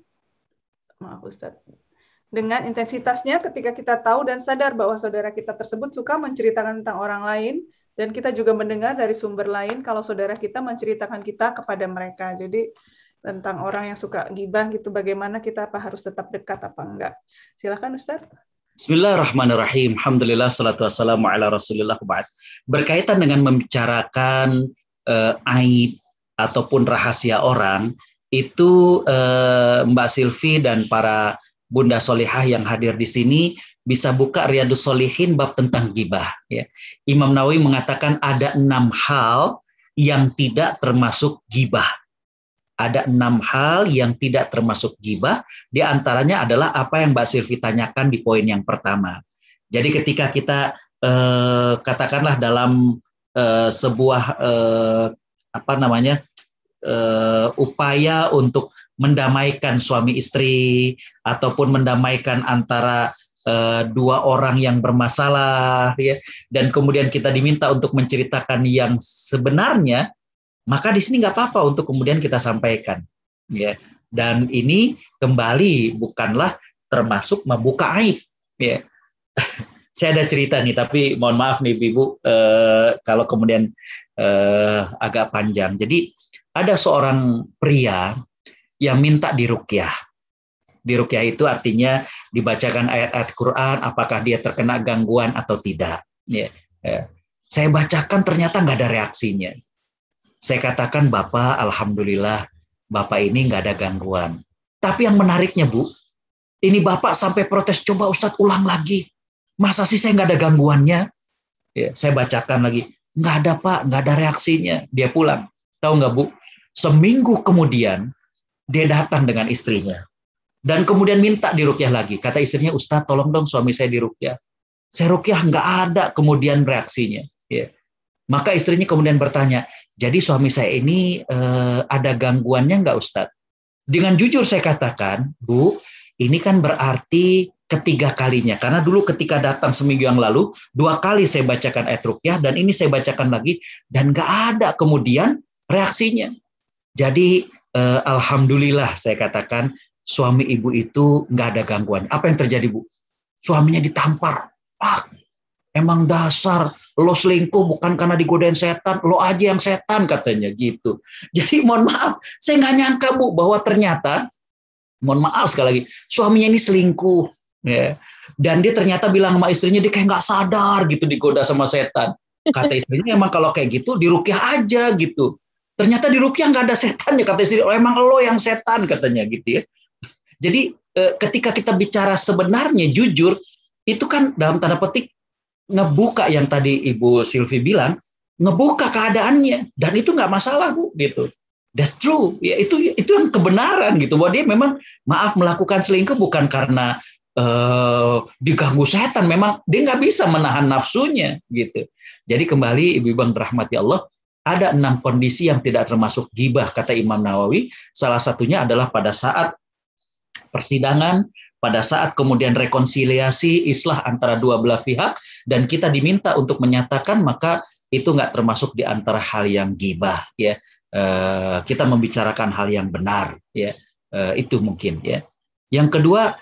intensitasnya ketika kita tahu dan sadar bahwa saudara kita tersebut suka menceritakan tentang orang lain, dan kita juga mendengar dari sumber lain kalau saudara kita menceritakan kita kepada mereka. Jadi tentang orang yang suka gibah gitu, bagaimana kita harus tetap dekat apa enggak? Silakan Ustaz. Bismillahirrahmanirrahim. Alhamdulillah, salatu wassalamu ala rasulillah. Berkaitan dengan membicarakan aib ataupun rahasia orang, itu Mbak Silvi dan para Bunda Solihah yang hadir di sini bisa buka Riyadhus Shalihin bab tentang gibah. Ya. Imam Nawawi mengatakan ada 6 hal yang tidak termasuk gibah. Ada 6 hal yang tidak termasuk gibah, di antaranya adalah apa yang Mbak Silvi tanyakan di poin yang pertama. Jadi ketika kita katakanlah dalam sebuah upaya untuk mendamaikan suami istri ataupun mendamaikan antara dua orang yang bermasalah ya, dan kemudian kita diminta untuk menceritakan yang sebenarnya, maka di sini nggak apa-apa untuk kemudian kita sampaikan, ya. Dan ini kembali bukanlah termasuk membuka aib, ya. Saya ada cerita nih, tapi mohon maaf nih Ibu, kalau kemudian agak panjang. Jadi ada seorang pria yang minta diruqyah. Diruqyah itu artinya dibacakan ayat-ayat Quran, apakah dia terkena gangguan atau tidak. Ya. Saya bacakan ternyata nggak ada reaksinya. Saya katakan, Bapak, alhamdulillah, Bapak ini nggak ada gangguan. Tapi yang menariknya, Bu, ini Bapak sampai protes, coba Ustadz ulang lagi. Masa sih saya nggak ada gangguannya? Ya, saya bacakan lagi, nggak ada Pak, nggak ada reaksinya. Dia pulang. Tahu nggak Bu? Seminggu kemudian, dia datang dengan istrinya. Dan kemudian minta diruqyah lagi. Kata istrinya, Ustaz tolong dong suami saya diruqyah. Saya ruqyah nggak ada kemudian reaksinya. Ya. Maka istrinya kemudian bertanya, jadi suami saya ini ada gangguannya nggak Ustaz? Dengan jujur saya katakan, Bu, ini kan berarti ketiga kalinya. Karena dulu ketika datang seminggu yang lalu, 2 kali saya bacakan ayat ruqyah, dan ini saya bacakan lagi, dan nggak ada kemudian reaksinya. Jadi alhamdulillah saya katakan, suami ibu itu nggak ada gangguan. Apa yang terjadi, Bu? Suaminya ditampar. Emang dasar lo selingkuh bukan karena digodain setan, lo aja yang setan katanya gitu. Jadi mohon maaf, saya nggak nyangka Bu bahwa ternyata, mohon maaf sekali lagi, suaminya ini selingkuh, ya. Dan dia ternyata bilang sama istrinya dia kayak nggak sadar gitu digoda sama setan. Kata istrinya emang kalau kayak gitu diruqyah aja gitu. Ternyata diruqyah nggak ada setannya, kata istri. Oh, emang lo yang setan katanya gitu ya. Jadi ketika kita bicara sebenarnya jujur, itu kan dalam tanda petik ngebuka yang tadi Ibu Silvi bilang, ngebuka keadaannya, dan itu nggak masalah Bu gitu. That's true. Ya itu yang kebenaran gitu. Bahwa dia memang maaf melakukan selingkuh bukan karena diganggu setan, memang dia nggak bisa menahan nafsunya gitu. Jadi kembali Ibu yang dirahmati Allah, ada 6 kondisi yang tidak termasuk ghibah kata Imam Nawawi. Salah satunya adalah pada saat persidangan, pada saat kemudian rekonsiliasi, islah antara dua belah pihak, dan kita diminta untuk menyatakan, maka itu nggak termasuk di antara hal yang ghibah, ya. Kita membicarakan hal yang benar, ya. Itu mungkin, ya. Yang kedua,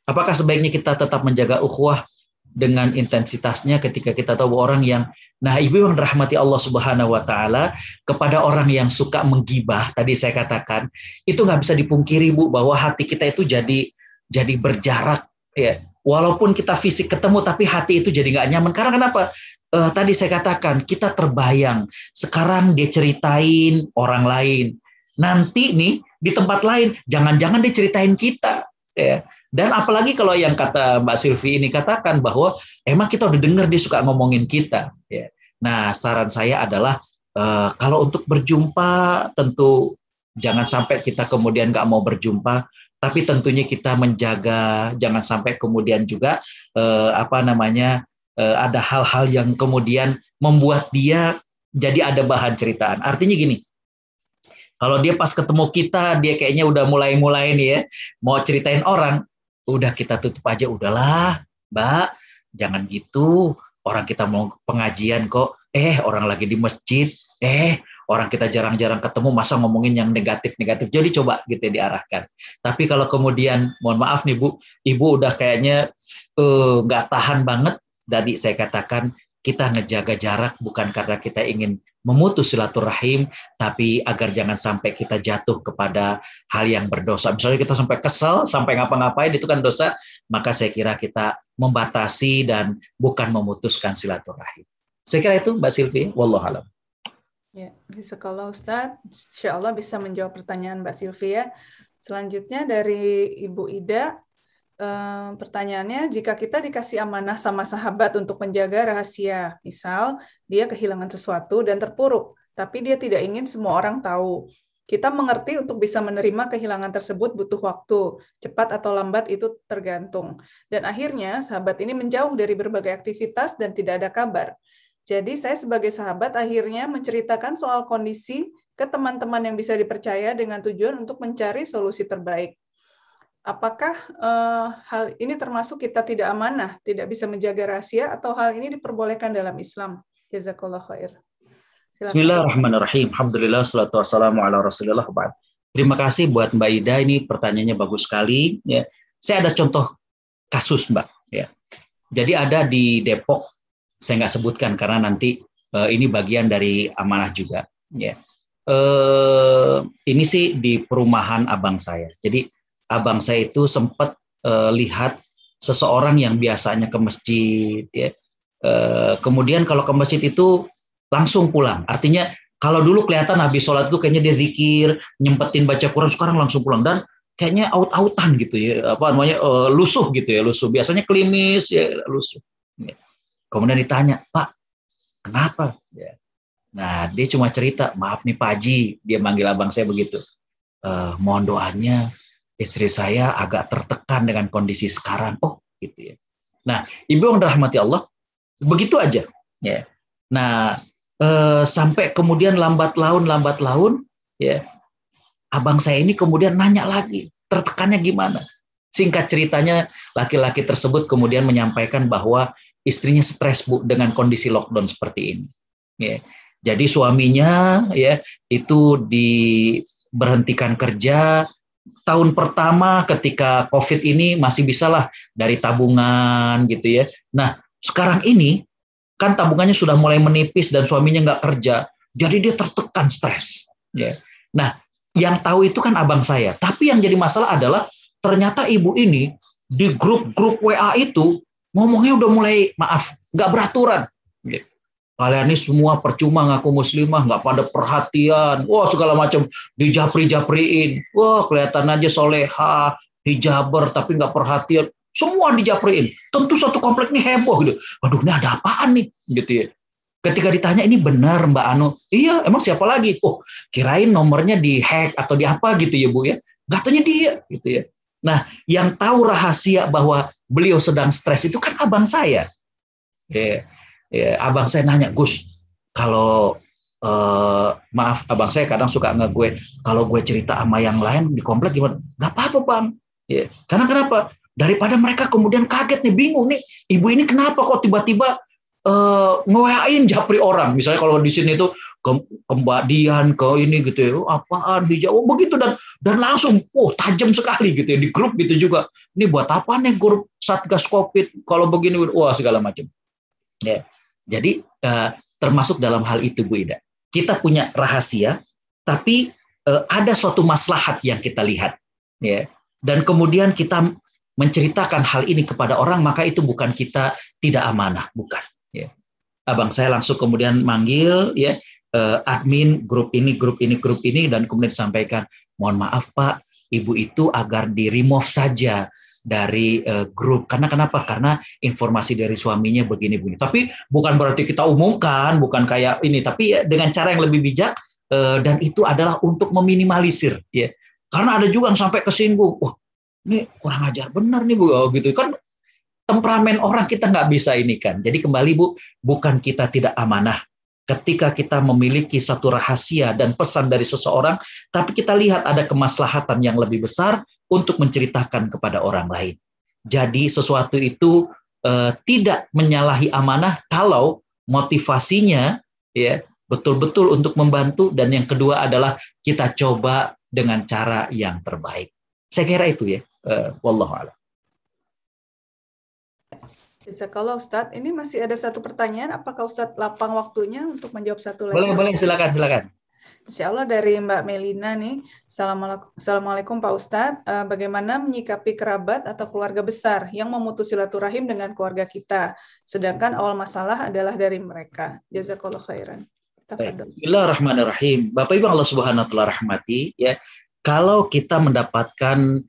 apakah sebaiknya kita tetap menjaga ukhuwah dengan intensitasnya ketika kita tahu orang yang, nah Ibu yang dirahmati Allah Subhanahu wa taala, kepada orang yang suka menggibah, tadi saya katakan, itu nggak bisa dipungkiri Bu bahwa hati kita itu jadi berjarak, ya. Walaupun kita fisik ketemu tapi hati itu jadi nggak nyaman. Karena kenapa? Tadi saya katakan kita terbayang sekarang dia ceritain orang lain, nanti nih di tempat lain jangan-jangan dia ceritain kita, ya. Dan apalagi kalau yang kata Mbak Silvi ini katakan bahwa emang kita udah dengar dia suka ngomongin kita, ya. Nah saran saya adalah kalau untuk berjumpa tentu jangan sampai kita kemudian nggak mau berjumpa, tapi tentunya kita menjaga jangan sampai kemudian juga ada hal-hal yang kemudian membuat dia jadi ada bahan ceritaan. Artinya gini, kalau dia pas ketemu kita, dia kayaknya udah mulai nih ya, mau ceritain orang, udah kita tutup aja, udahlah Mbak, jangan gitu, orang kita mau pengajian kok, orang lagi di masjid, orang kita jarang-jarang ketemu, masa ngomongin yang negatif-negatif, jadi coba gitu ya diarahkan. Tapi kalau kemudian, mohon maaf nih Bu, Ibu udah kayaknya nggak tahan banget, tadi saya katakan, kita ngejaga jarak bukan karena kita ingin memutus silaturahim, tapi agar jangan sampai kita jatuh kepada hal yang berdosa. Misalnya kita sampai kesel, sampai ngapa-ngapain, itu kan dosa, maka saya kira kita membatasi dan bukan memutuskan silaturahim. Saya kira itu Mbak Silvi, wallahualam. Ya, sekolah Ustadz, insya Allah bisa menjawab pertanyaan Mbak Silvi ya. Selanjutnya dari Ibu Ida, pertanyaannya, jika kita dikasih amanah sama sahabat untuk menjaga rahasia, misal dia kehilangan sesuatu dan terpuruk, tapi dia tidak ingin semua orang tahu. Kita mengerti untuk bisa menerima kehilangan tersebut butuh waktu, cepat atau lambat itu tergantung. Dan akhirnya sahabat ini menjauh dari berbagai aktivitas dan tidak ada kabar. Jadi saya sebagai sahabat akhirnya menceritakan soal kondisi ke teman-teman yang bisa dipercaya dengan tujuan untuk mencari solusi terbaik. Apakah hal ini termasuk kita tidak amanah, tidak bisa menjaga rahasia, atau hal ini diperbolehkan dalam Islam? Jazakallah khair. Bismillahirrahmanirrahim. Alhamdulillah, salatu wassalamu ala rasulillah. Terima kasih buat Mbak Ida, ini pertanyaannya bagus sekali. Ya. Saya ada contoh kasus Mbak. Ya. Jadi ada di Depok, saya nggak sebutkan karena nanti ini bagian dari amanah juga. Ya. Ini sih di perumahan abang saya. Jadi abang saya itu sempat lihat seseorang yang biasanya ke masjid, ya. Kemudian kalau ke masjid itu langsung pulang. Artinya kalau dulu kelihatan habis sholat itu kayaknya dia zikir, nyempetin baca Quran, sekarang langsung pulang dan kayaknya out-outan gitu ya, lusuh gitu ya, lusuh. Biasanya klimis ya, lusuh. Ya. Kemudian ditanya, Pak, kenapa? Ya. Nah dia cuma cerita, maaf nih Pak Haji, dia manggil abang saya begitu. Mohon doanya. istri saya agak tertekan dengan kondisi sekarang. Oh, gitu ya. Nah, ibu yang dirahmati Allah, begitu aja. Ya. Nah, sampai kemudian lambat laun, ya, abang saya ini kemudian nanya lagi, tertekannya gimana? Singkat ceritanya, laki-laki tersebut kemudian menyampaikan bahwa istrinya stres, Bu, dengan kondisi lockdown seperti ini. Ya. Jadi suaminya ya itu diberhentikan kerja. Tahun pertama ketika COVID ini masih bisalah dari tabungan gitu ya. Nah, sekarang ini kan tabungannya sudah mulai menipis dan suaminya nggak kerja. Jadi dia tertekan, stres. Ya. Nah, yang tahu itu kan abang saya. Tapi yang jadi masalah adalah ternyata ibu ini di grup-grup WA itu ngomongnya udah mulai, maaf, nggak beraturan. Ya. Kalian ini semua percuma ngaku muslimah, nggak pada perhatian. Wah, segala macam dijapri-japriin. Wah, kelihatan aja soleha, hijaber, tapi nggak perhatian. Semua dijapriin. Tentu satu komplek ini heboh gitu. Waduh, ini ada apaan nih? Gitu ya. Ketika ditanya, ini benar Mbak Anu? Iya, emang siapa lagi? Oh, kirain nomornya dihack atau di apa gitu ya Bu ya. Katanya dia gitu ya. Nah, yang tahu rahasia bahwa beliau sedang stres itu kan abang saya. Ya. Ya, abang saya nanya, Gus, kalau maaf, abang saya kadang suka nge-gue, kalau gue cerita sama yang lain di komplek gimana? Gak apa-apa Bang. Ya, karena kenapa? Daripada mereka kemudian kaget nih, bingung nih, ibu ini kenapa kok tiba-tiba nge-WA-in japri orang. Misalnya kalau di sini tuh kembadian ke ini gitu ya, apaan hijau, begitu dan langsung, tajam sekali gitu ya di grup gitu juga. Ini buat apa nih grup Satgas Covid kalau begini, wah segala macam. Ya. Jadi termasuk dalam hal itu Bu Ida. Kita punya rahasia, tapi ada suatu maslahat yang kita lihat, ya. Dan kemudian kita menceritakan hal ini kepada orang, maka itu bukan kita tidak amanah, bukan. Ya. Abang saya langsung kemudian manggil, ya, admin grup ini, dan kemudian disampaikan, mohon maaf Pak, ibu itu agar di remove saja dari grup. Karena kenapa? Karena informasi dari suaminya begini-begini. Tapi bukan berarti kita umumkan, bukan kayak ini, tapi ya dengan cara yang lebih bijak, dan itu adalah untuk meminimalisir, ya. Karena ada juga yang sampai kesinggung, wah ini kurang ajar benar nih Bu, gitu kan. Temperamen orang kita nggak bisa ini kan. Jadi kembali Bu, bukan kita tidak amanah. Ketika kita memiliki satu rahasia dan pesan dari seseorang, tapi kita lihat ada kemaslahatan yang lebih besar untuk menceritakan kepada orang lain. Jadi sesuatu itu tidak menyalahi amanah kalau motivasinya ya betul-betul untuk membantu, dan yang kedua adalah kita coba dengan cara yang terbaik. Saya kira itu ya. Wallahu a'lam. Jazakallah Ustadz, ini masih ada satu pertanyaan, apakah Ustadz lapang waktunya untuk menjawab satu lagi? Boleh, silakan. Insya Allah dari Mbak Melina nih, Assalamualaikum Pak Ustadz, bagaimana menyikapi kerabat atau keluarga besar yang memutus silaturahim dengan keluarga kita, sedangkan awal masalah adalah dari mereka. Jazakallah khairan. Bismillahirrahmanirrahim. Bapak Ibu Allah Subhanahu wa taala rahmati, ya. Kalau kita mendapatkan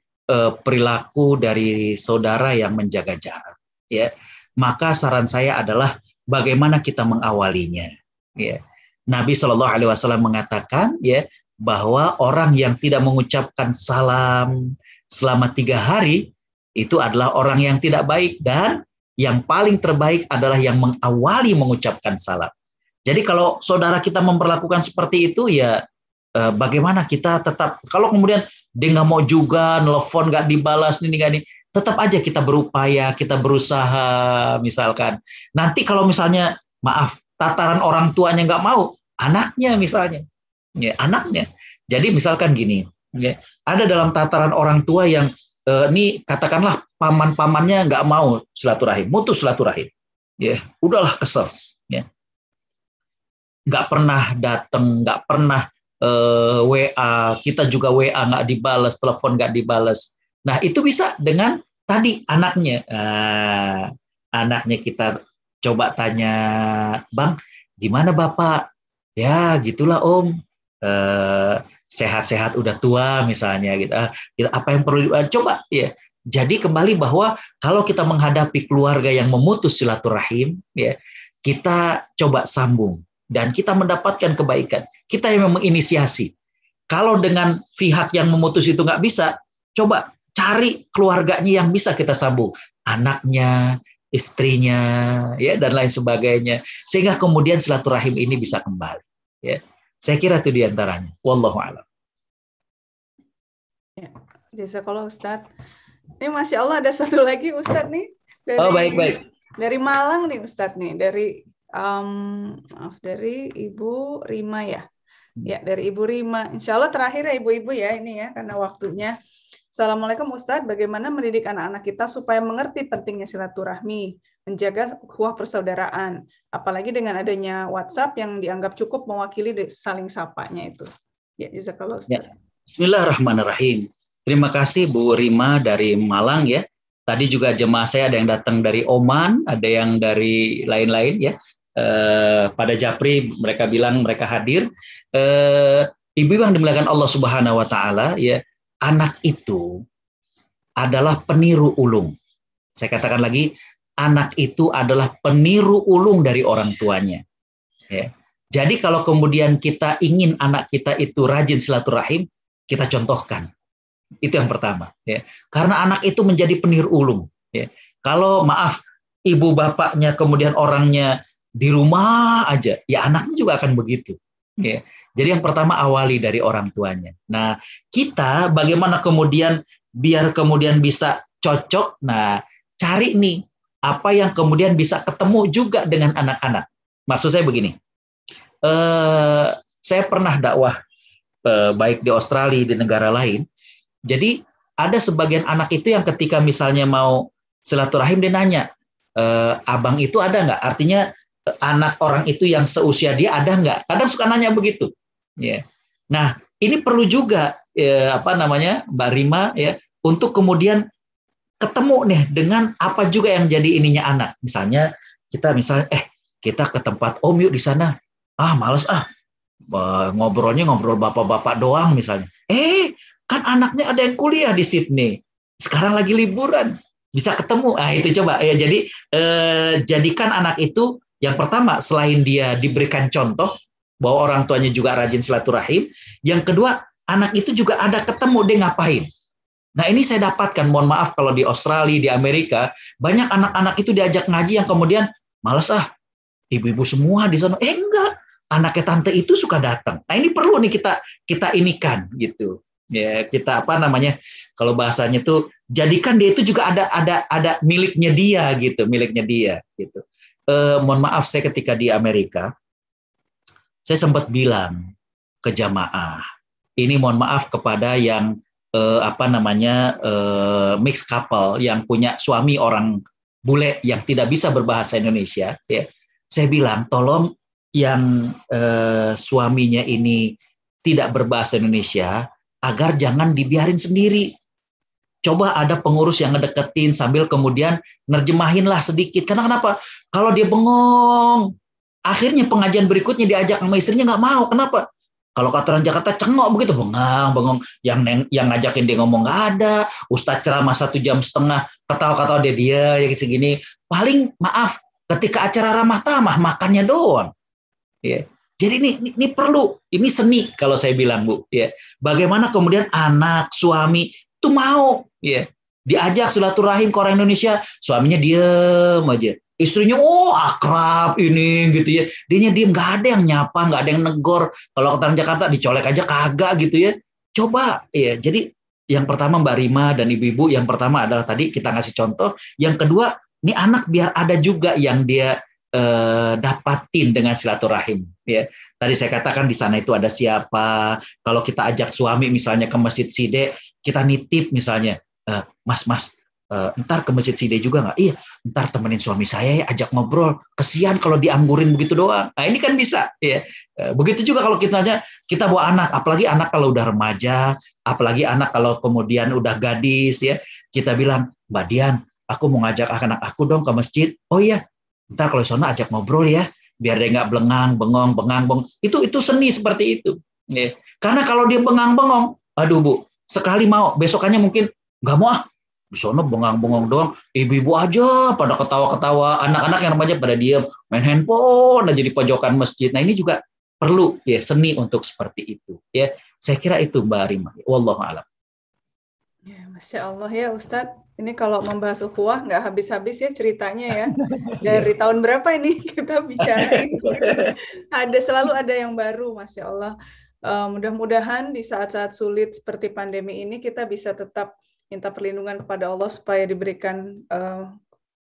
perilaku dari saudara yang menjaga jarak, ya, maka saran saya adalah bagaimana kita mengawalinya, ya. Nabi Shallallahu Alaihi Wasallam mengatakan, ya, bahwa orang yang tidak mengucapkan salam selama 3 hari itu adalah orang yang tidak baik, dan yang paling terbaik adalah yang mengawali mengucapkan salam. Jadi kalau saudara kita memperlakukan seperti itu, ya bagaimana kita tetap, kalau kemudian dia nggak mau juga, nelfon nggak dibalas, ini nggak nih, tetap aja kita berupaya, kita berusaha, misalkan. Nanti kalau misalnya, maaf, tataran orang tuanya nggak mau, anaknya misalnya, ya, anaknya. Jadi misalkan gini, ya, ada dalam tataran orang tua yang ini katakanlah paman-pamannya nggak mau silaturahim, mutus silaturahim, ya, udahlah kesel, ya, nggak pernah datang, nggak pernah WA, kita juga WA nggak dibales, telepon nggak dibales. Nah itu bisa dengan tadi anaknya, anaknya kita coba tanya, Bang, gimana Bapak? Ya gitulah Om, sehat-sehat udah tua misalnya gitu. Apa yang perlu coba ya. Jadi kembali bahwa kalau kita menghadapi keluarga yang memutus silaturahim, ya, kita coba sambung dan kita mendapatkan kebaikan. Kita yang menginisiasi. Kalau dengan pihak yang memutus itu nggak bisa, coba cari keluarganya yang bisa kita sambung, anaknya, istrinya, ya, dan lain sebagainya, sehingga kemudian silaturahim ini bisa kembali. Ya, saya kira itu diantaranya. Wallahu a'lam. Ya, jazakallah Ustadz. Ini Masya Allah ada satu lagi Ustadz nih Baik. dari Malang nih Ustadz nih, dari Ibu Rima ya. Ya, dari Ibu Rima. Insya Allah terakhir ya ibu-ibu ya ini ya, karena waktunya. Assalamualaikum Ustadz, bagaimana mendidik anak-anak kita supaya mengerti pentingnya silaturahmi, menjaga ukhuwah persaudaraan, apalagi dengan adanya WhatsApp yang dianggap cukup mewakili saling sapanya itu. Ya, jazakallah Ustadz. Ya. Bismillahirrahmanirrahim. Terima kasih Bu Rima dari Malang ya. Tadi juga jemaah saya ada yang datang dari Oman, ada yang dari lain-lain ya. Pada Japri mereka bilang mereka hadir. Ibu yang dimuliakan Allah Subhanahu Wa Taala ya. Anak itu adalah peniru ulung. Saya katakan lagi, anak itu adalah peniru ulung dari orang tuanya. Ya. Jadi kalau kemudian kita ingin anak kita itu rajin silaturahim, kita contohkan. Itu yang pertama. Ya. Karena anak itu menjadi peniru ulung. Ya. Kalau maaf, ibu bapaknya kemudian orangnya di rumah aja, ya anaknya juga akan begitu. Ya. Jadi yang pertama awali dari orang tuanya. Nah, kita bagaimana kemudian biar kemudian bisa cocok. Nah, cari nih apa yang kemudian bisa ketemu juga dengan anak-anak. Maksud saya begini. Saya pernah dakwah baik di Australia di negara lain. Jadi ada sebagian anak itu yang ketika misalnya mau silaturahim dia nanya, abang itu ada nggak? Artinya anak orang itu yang seusia dia ada nggak? Kadang suka nanya begitu. Ya. Nah, ini perlu juga Mbak Rima ya untuk kemudian ketemu nih dengan apa juga yang jadi ininya anak. Misalnya kita kita ke tempat Om yuk di sana. Males ngobrol bapak-bapak doang misalnya. Kan anaknya ada yang kuliah di Sydney. Sekarang lagi liburan. Bisa ketemu. Itu coba ya. Jadi jadikan anak itu yang pertama selain dia diberikan contoh bahwa orang tuanya juga rajin silaturahim, yang kedua anak itu juga ada ketemu dia ngapain. Nah ini saya dapatkan, mohon maaf kalau di Australia, di Amerika, banyak anak-anak itu diajak ngaji yang kemudian males ibu-ibu semua di sana. Enggak, anaknya tante itu suka datang. Nah ini perlu nih kita inikan gitu. Ya kita kalau bahasanya tuh jadikan dia itu juga ada miliknya dia gitu, Mohon maaf saya ketika di Amerika saya sempat bilang ke jamaah, ini mohon maaf kepada yang mixed couple yang punya suami orang bule yang tidak bisa berbahasa Indonesia, ya. Saya bilang tolong yang suaminya ini tidak berbahasa Indonesia agar jangan dibiarin sendiri. Coba ada pengurus yang ngedeketin sambil kemudian nerjemahin lah sedikit. Karena kenapa? Kalau dia bengong, akhirnya pengajian berikutnya diajak sama istrinya nggak mau. Kenapa? Kalau kata orang Jakarta cengok begitu, bengong. Yang ngajakin dia ngomong nggak ada. Ustadz ceramah 1,5 jam, ketawa-ketawa dia ya segini. Paling maaf, ketika acara ramah tamah makannya doang. Ya. Jadi ini perlu, ini seni kalau saya bilang Bu. Ya. Bagaimana kemudian anak, suami itu mau, ya, diajak silaturahim ke orang Indonesia, suaminya diem aja. Istrinya akrab ini gitu ya. Dianya diem, nggak ada yang nyapa, nggak ada yang negor. Kalau ke Jakarta dicolek aja kagak gitu ya. Coba ya. Jadi yang pertama Mbak Rima dan ibu-ibu, yang pertama adalah tadi kita ngasih contoh. Yang kedua, ini anak biar ada juga yang dia dapatin dengan silaturahim. Ya. Tadi saya katakan di sana itu ada siapa. Kalau kita ajak suami misalnya ke Masjid Side, kita nitip misalnya, Mas. Ntar ke Masjid Side juga nggak? Iya, ntar temenin suami saya ya, ajak ngobrol. Kesian kalau dianggurin begitu doang. Nah ini kan bisa. Ya. Begitu juga kalau kita bawa anak, apalagi anak kalau udah remaja, apalagi anak kalau kemudian udah gadis, ya kita bilang, Mbak Dian, aku mau ngajak anak aku dong ke masjid. Oh iya, ntar kalau di sana ajak ngobrol ya, biar dia nggak bengang, bengong. Itu seni seperti itu. Ya. Karena kalau dia bengang-bengong, aduh Bu, sekali mau, besokannya mungkin nggak mau di sana bengong doang, ibu-ibu aja pada ketawa-ketawa, anak-anak yang remaja pada diam main handphone aja di pojokan masjid. Nah ini juga perlu ya seni untuk seperti itu. Ya saya kira itu Mbak Rima. Wallahu a'lam. Ya, Masya Allah ya Ustadz. Ini kalau membahas ukhuwah nggak habis-habis ya ceritanya ya. Dari tahun berapa ini kita bicara ini? Selalu ada yang baru, Masya Allah. Mudah-mudahan di saat-saat sulit seperti pandemi ini kita bisa tetap minta perlindungan kepada Allah supaya diberikan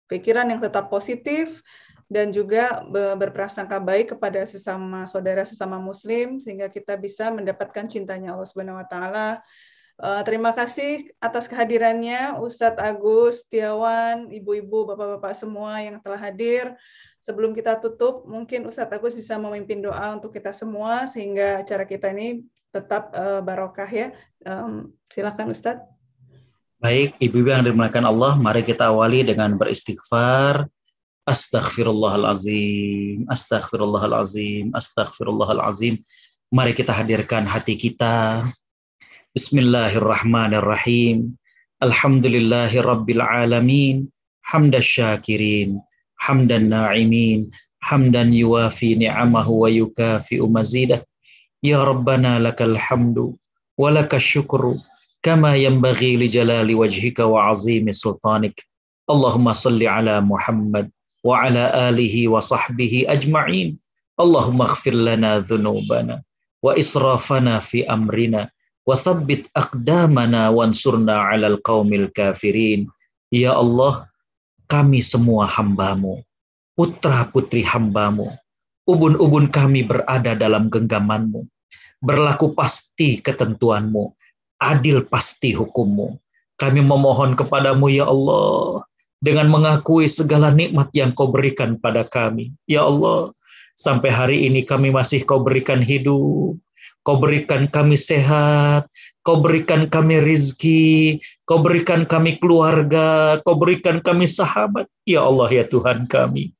pikiran yang tetap positif dan juga berprasangka baik kepada sesama saudara, sesama muslim, sehingga kita bisa mendapatkan cintanya Allah Subhanahu wa taala. Terima kasih atas kehadirannya Ustadz Agus, Setiawan, ibu-ibu, bapak-bapak semua yang telah hadir. Sebelum kita tutup, mungkin Ustadz Agus bisa memimpin doa untuk kita semua sehingga acara kita ini tetap barokah ya. Silakan Ustadz. Baik, ibu-ibu yang dimuliakan Allah, mari kita awali dengan beristighfar. Astaghfirullahalazim, astaghfirullahalazim, astaghfirullahalazim. Mari kita hadirkan hati kita. Bismillahirrahmanirrahim. Alhamdulillahi rabbil alamin. Hamdan syakirin, hamdan na'imin, hamdan yuwafi ni'amahu wa yukafi'u mazidah. Ya Rabbana lakal hamdu wa lakas syukru kama yanbaghi li jalali wajhika wa azimi sultanik. Allahumma salli ala Muhammad wa ala alihi wa sahbihi ajma'in. Allahumma ighfir lana dhunubana wa israfana fi amrina wa thabbit aqdamana wansurna 'alal qaumil kafirin. Ya Allah, kami semua hamba-Mu, putra-putri hamba-Mu, ubun-ubun kami berada dalam genggaman-Mu, berlaku pasti ketentuan-Mu, adil pasti hukum-Mu. Kami memohon kepadamu ya Allah, dengan mengakui segala nikmat yang Kau berikan pada kami. Ya Allah, sampai hari ini kami masih Kau berikan hidup, Kau berikan kami sehat, Kau berikan kami rizki, Kau berikan kami keluarga, Kau berikan kami sahabat. Ya Allah ya Tuhan kami.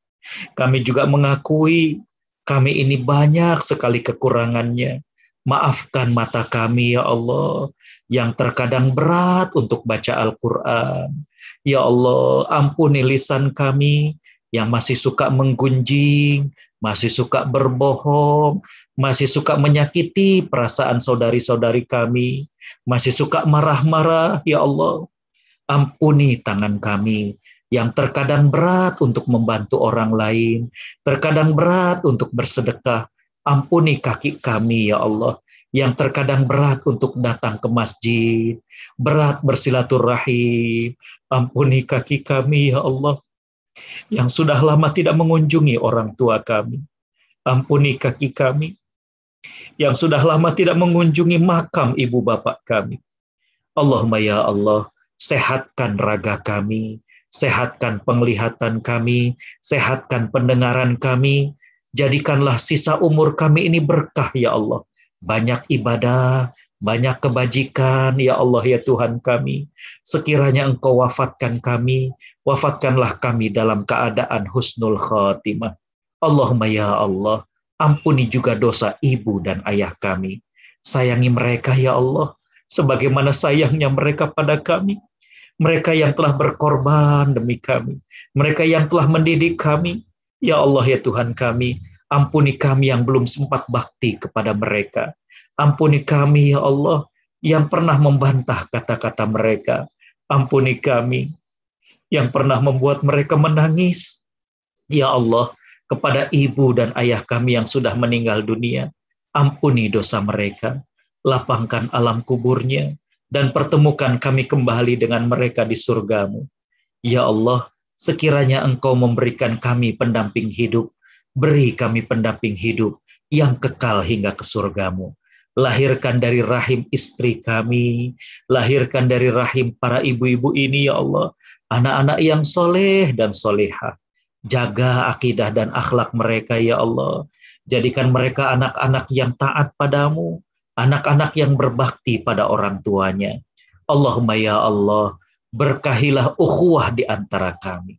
Kami juga mengakui kami ini banyak sekali kekurangannya. Maafkan mata kami ya Allah, yang terkadang berat untuk baca Al-Quran. Ya Allah, ampuni lisan kami yang masih suka menggunjing, masih suka berbohong, masih suka menyakiti perasaan saudari-saudari kami, masih suka marah-marah. Ya Allah, ampuni tangan kami yang terkadang berat untuk membantu orang lain, terkadang berat untuk bersedekah. Ampuni kaki kami ya Allah, yang terkadang berat untuk datang ke masjid, berat bersilaturahim. Ampuni kaki kami ya Allah, yang sudah lama tidak mengunjungi orang tua kami. Ampuni kaki kami, yang sudah lama tidak mengunjungi makam ibu bapak kami. Allahumma ya Allah, sehatkan raga kami, sehatkan penglihatan kami, sehatkan pendengaran kami, jadikanlah sisa umur kami ini berkah ya Allah. Banyak ibadah, banyak kebajikan, ya Allah ya Tuhan kami. Sekiranya Engkau wafatkan kami, wafatkanlah kami dalam keadaan husnul khatimah. Allahumma ya Allah, ampuni juga dosa ibu dan ayah kami. Sayangi mereka ya Allah, sebagaimana sayangnya mereka pada kami. Mereka yang telah berkorban demi kami, mereka yang telah mendidik kami. Ya Allah ya Tuhan kami, ampuni kami yang belum sempat bakti kepada mereka. Ampuni kami ya Allah yang pernah membantah kata-kata mereka. Ampuni kami yang pernah membuat mereka menangis. Ya Allah, kepada ibu dan ayah kami yang sudah meninggal dunia, ampuni dosa mereka. Lapangkan alam kuburnya dan pertemukan kami kembali dengan mereka di surga-Mu. Ya Allah, sekiranya Engkau memberikan kami pendamping hidup, beri kami pendamping hidup yang kekal hingga ke surga-Mu. Lahirkan dari rahim istri kami, lahirkan dari rahim para ibu-ibu ini ya Allah, anak-anak yang soleh dan solehah. Jaga akidah dan akhlak mereka ya Allah. Jadikan mereka anak-anak yang taat padamu, anak-anak yang berbakti pada orang tuanya. Allahumma ya Allah, berkahilah ukhuwah di antara kami.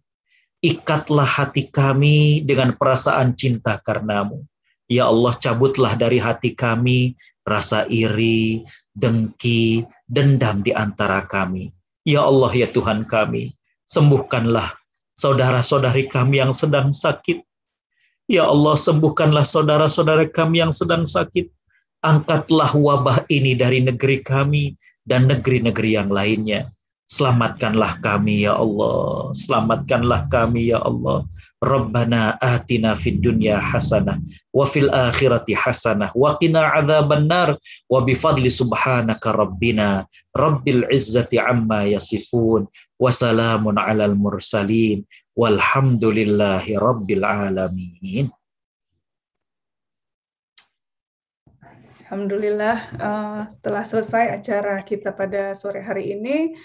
Ikatlah hati kami dengan perasaan cinta karenamu. Ya Allah, cabutlah dari hati kami rasa iri, dengki, dendam di antara kami. Ya Allah ya Tuhan kami, sembuhkanlah saudara-saudari kami yang sedang sakit. Ya Allah, sembuhkanlah saudara-saudara kami yang sedang sakit. Angkatlah wabah ini dari negeri kami dan negeri-negeri yang lainnya. Selamatkanlah kami ya Allah. Selamatkanlah kami ya Allah. Rabbana atina fid dunya hasanah wa fil akhirati hasanah wa qina adzabannar wa bifadli subhanaka rabbina rabbil izzati amma yasifun wa salamun alal mursalin walhamdulillahi rabbil alamin. Alhamdulillah, telah selesai acara kita pada sore hari ini.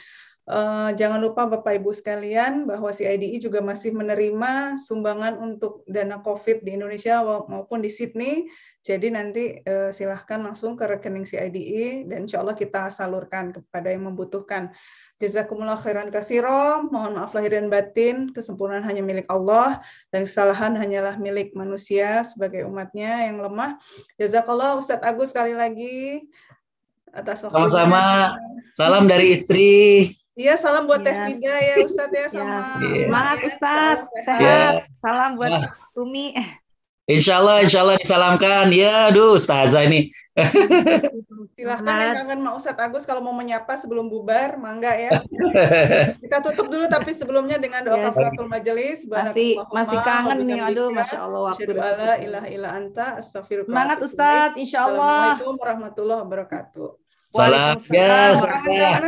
Jangan lupa Bapak Ibu sekalian bahwa CIDI juga masih menerima sumbangan untuk dana COVID di Indonesia maupun di Sydney. Jadi nanti silahkan langsung ke rekening CIDI dan insya Allah kita salurkan kepada yang membutuhkan. Jazakumullah khairan katsiro. Mohon maaf lahir dan batin. Kesempurnaan hanya milik Allah dan kesalahan hanyalah milik manusia sebagai umatnya yang lemah. Jazakallah Ustadz Agus sekali lagi atas waktunya. Sama-sama. Salam dari istri. Iya, salam buat Teh Vida ya Ustadz ya, sama semangat Ustadz, sehat. Salam buat Umi. Insya Allah disalamkan. Ya, aduh Ustazah ini. Silahkan yang kangen sama Ustadz Agus kalau mau menyapa sebelum bubar, mangga ya. Kita tutup dulu tapi sebelumnya dengan doa kafaratul majelis. Masih kangen nih, aduh Masya Allah waktu. Semangat Ustadz, Insya Allah. Assalamualaikum warahmatullahi wabarakatuh. Salam. Ya,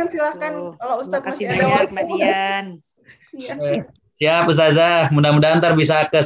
silahkan kalau Ustadz masih ada waktu. Mbak Dian. Siap Ustazah, mudah-mudahan ntar bisa ke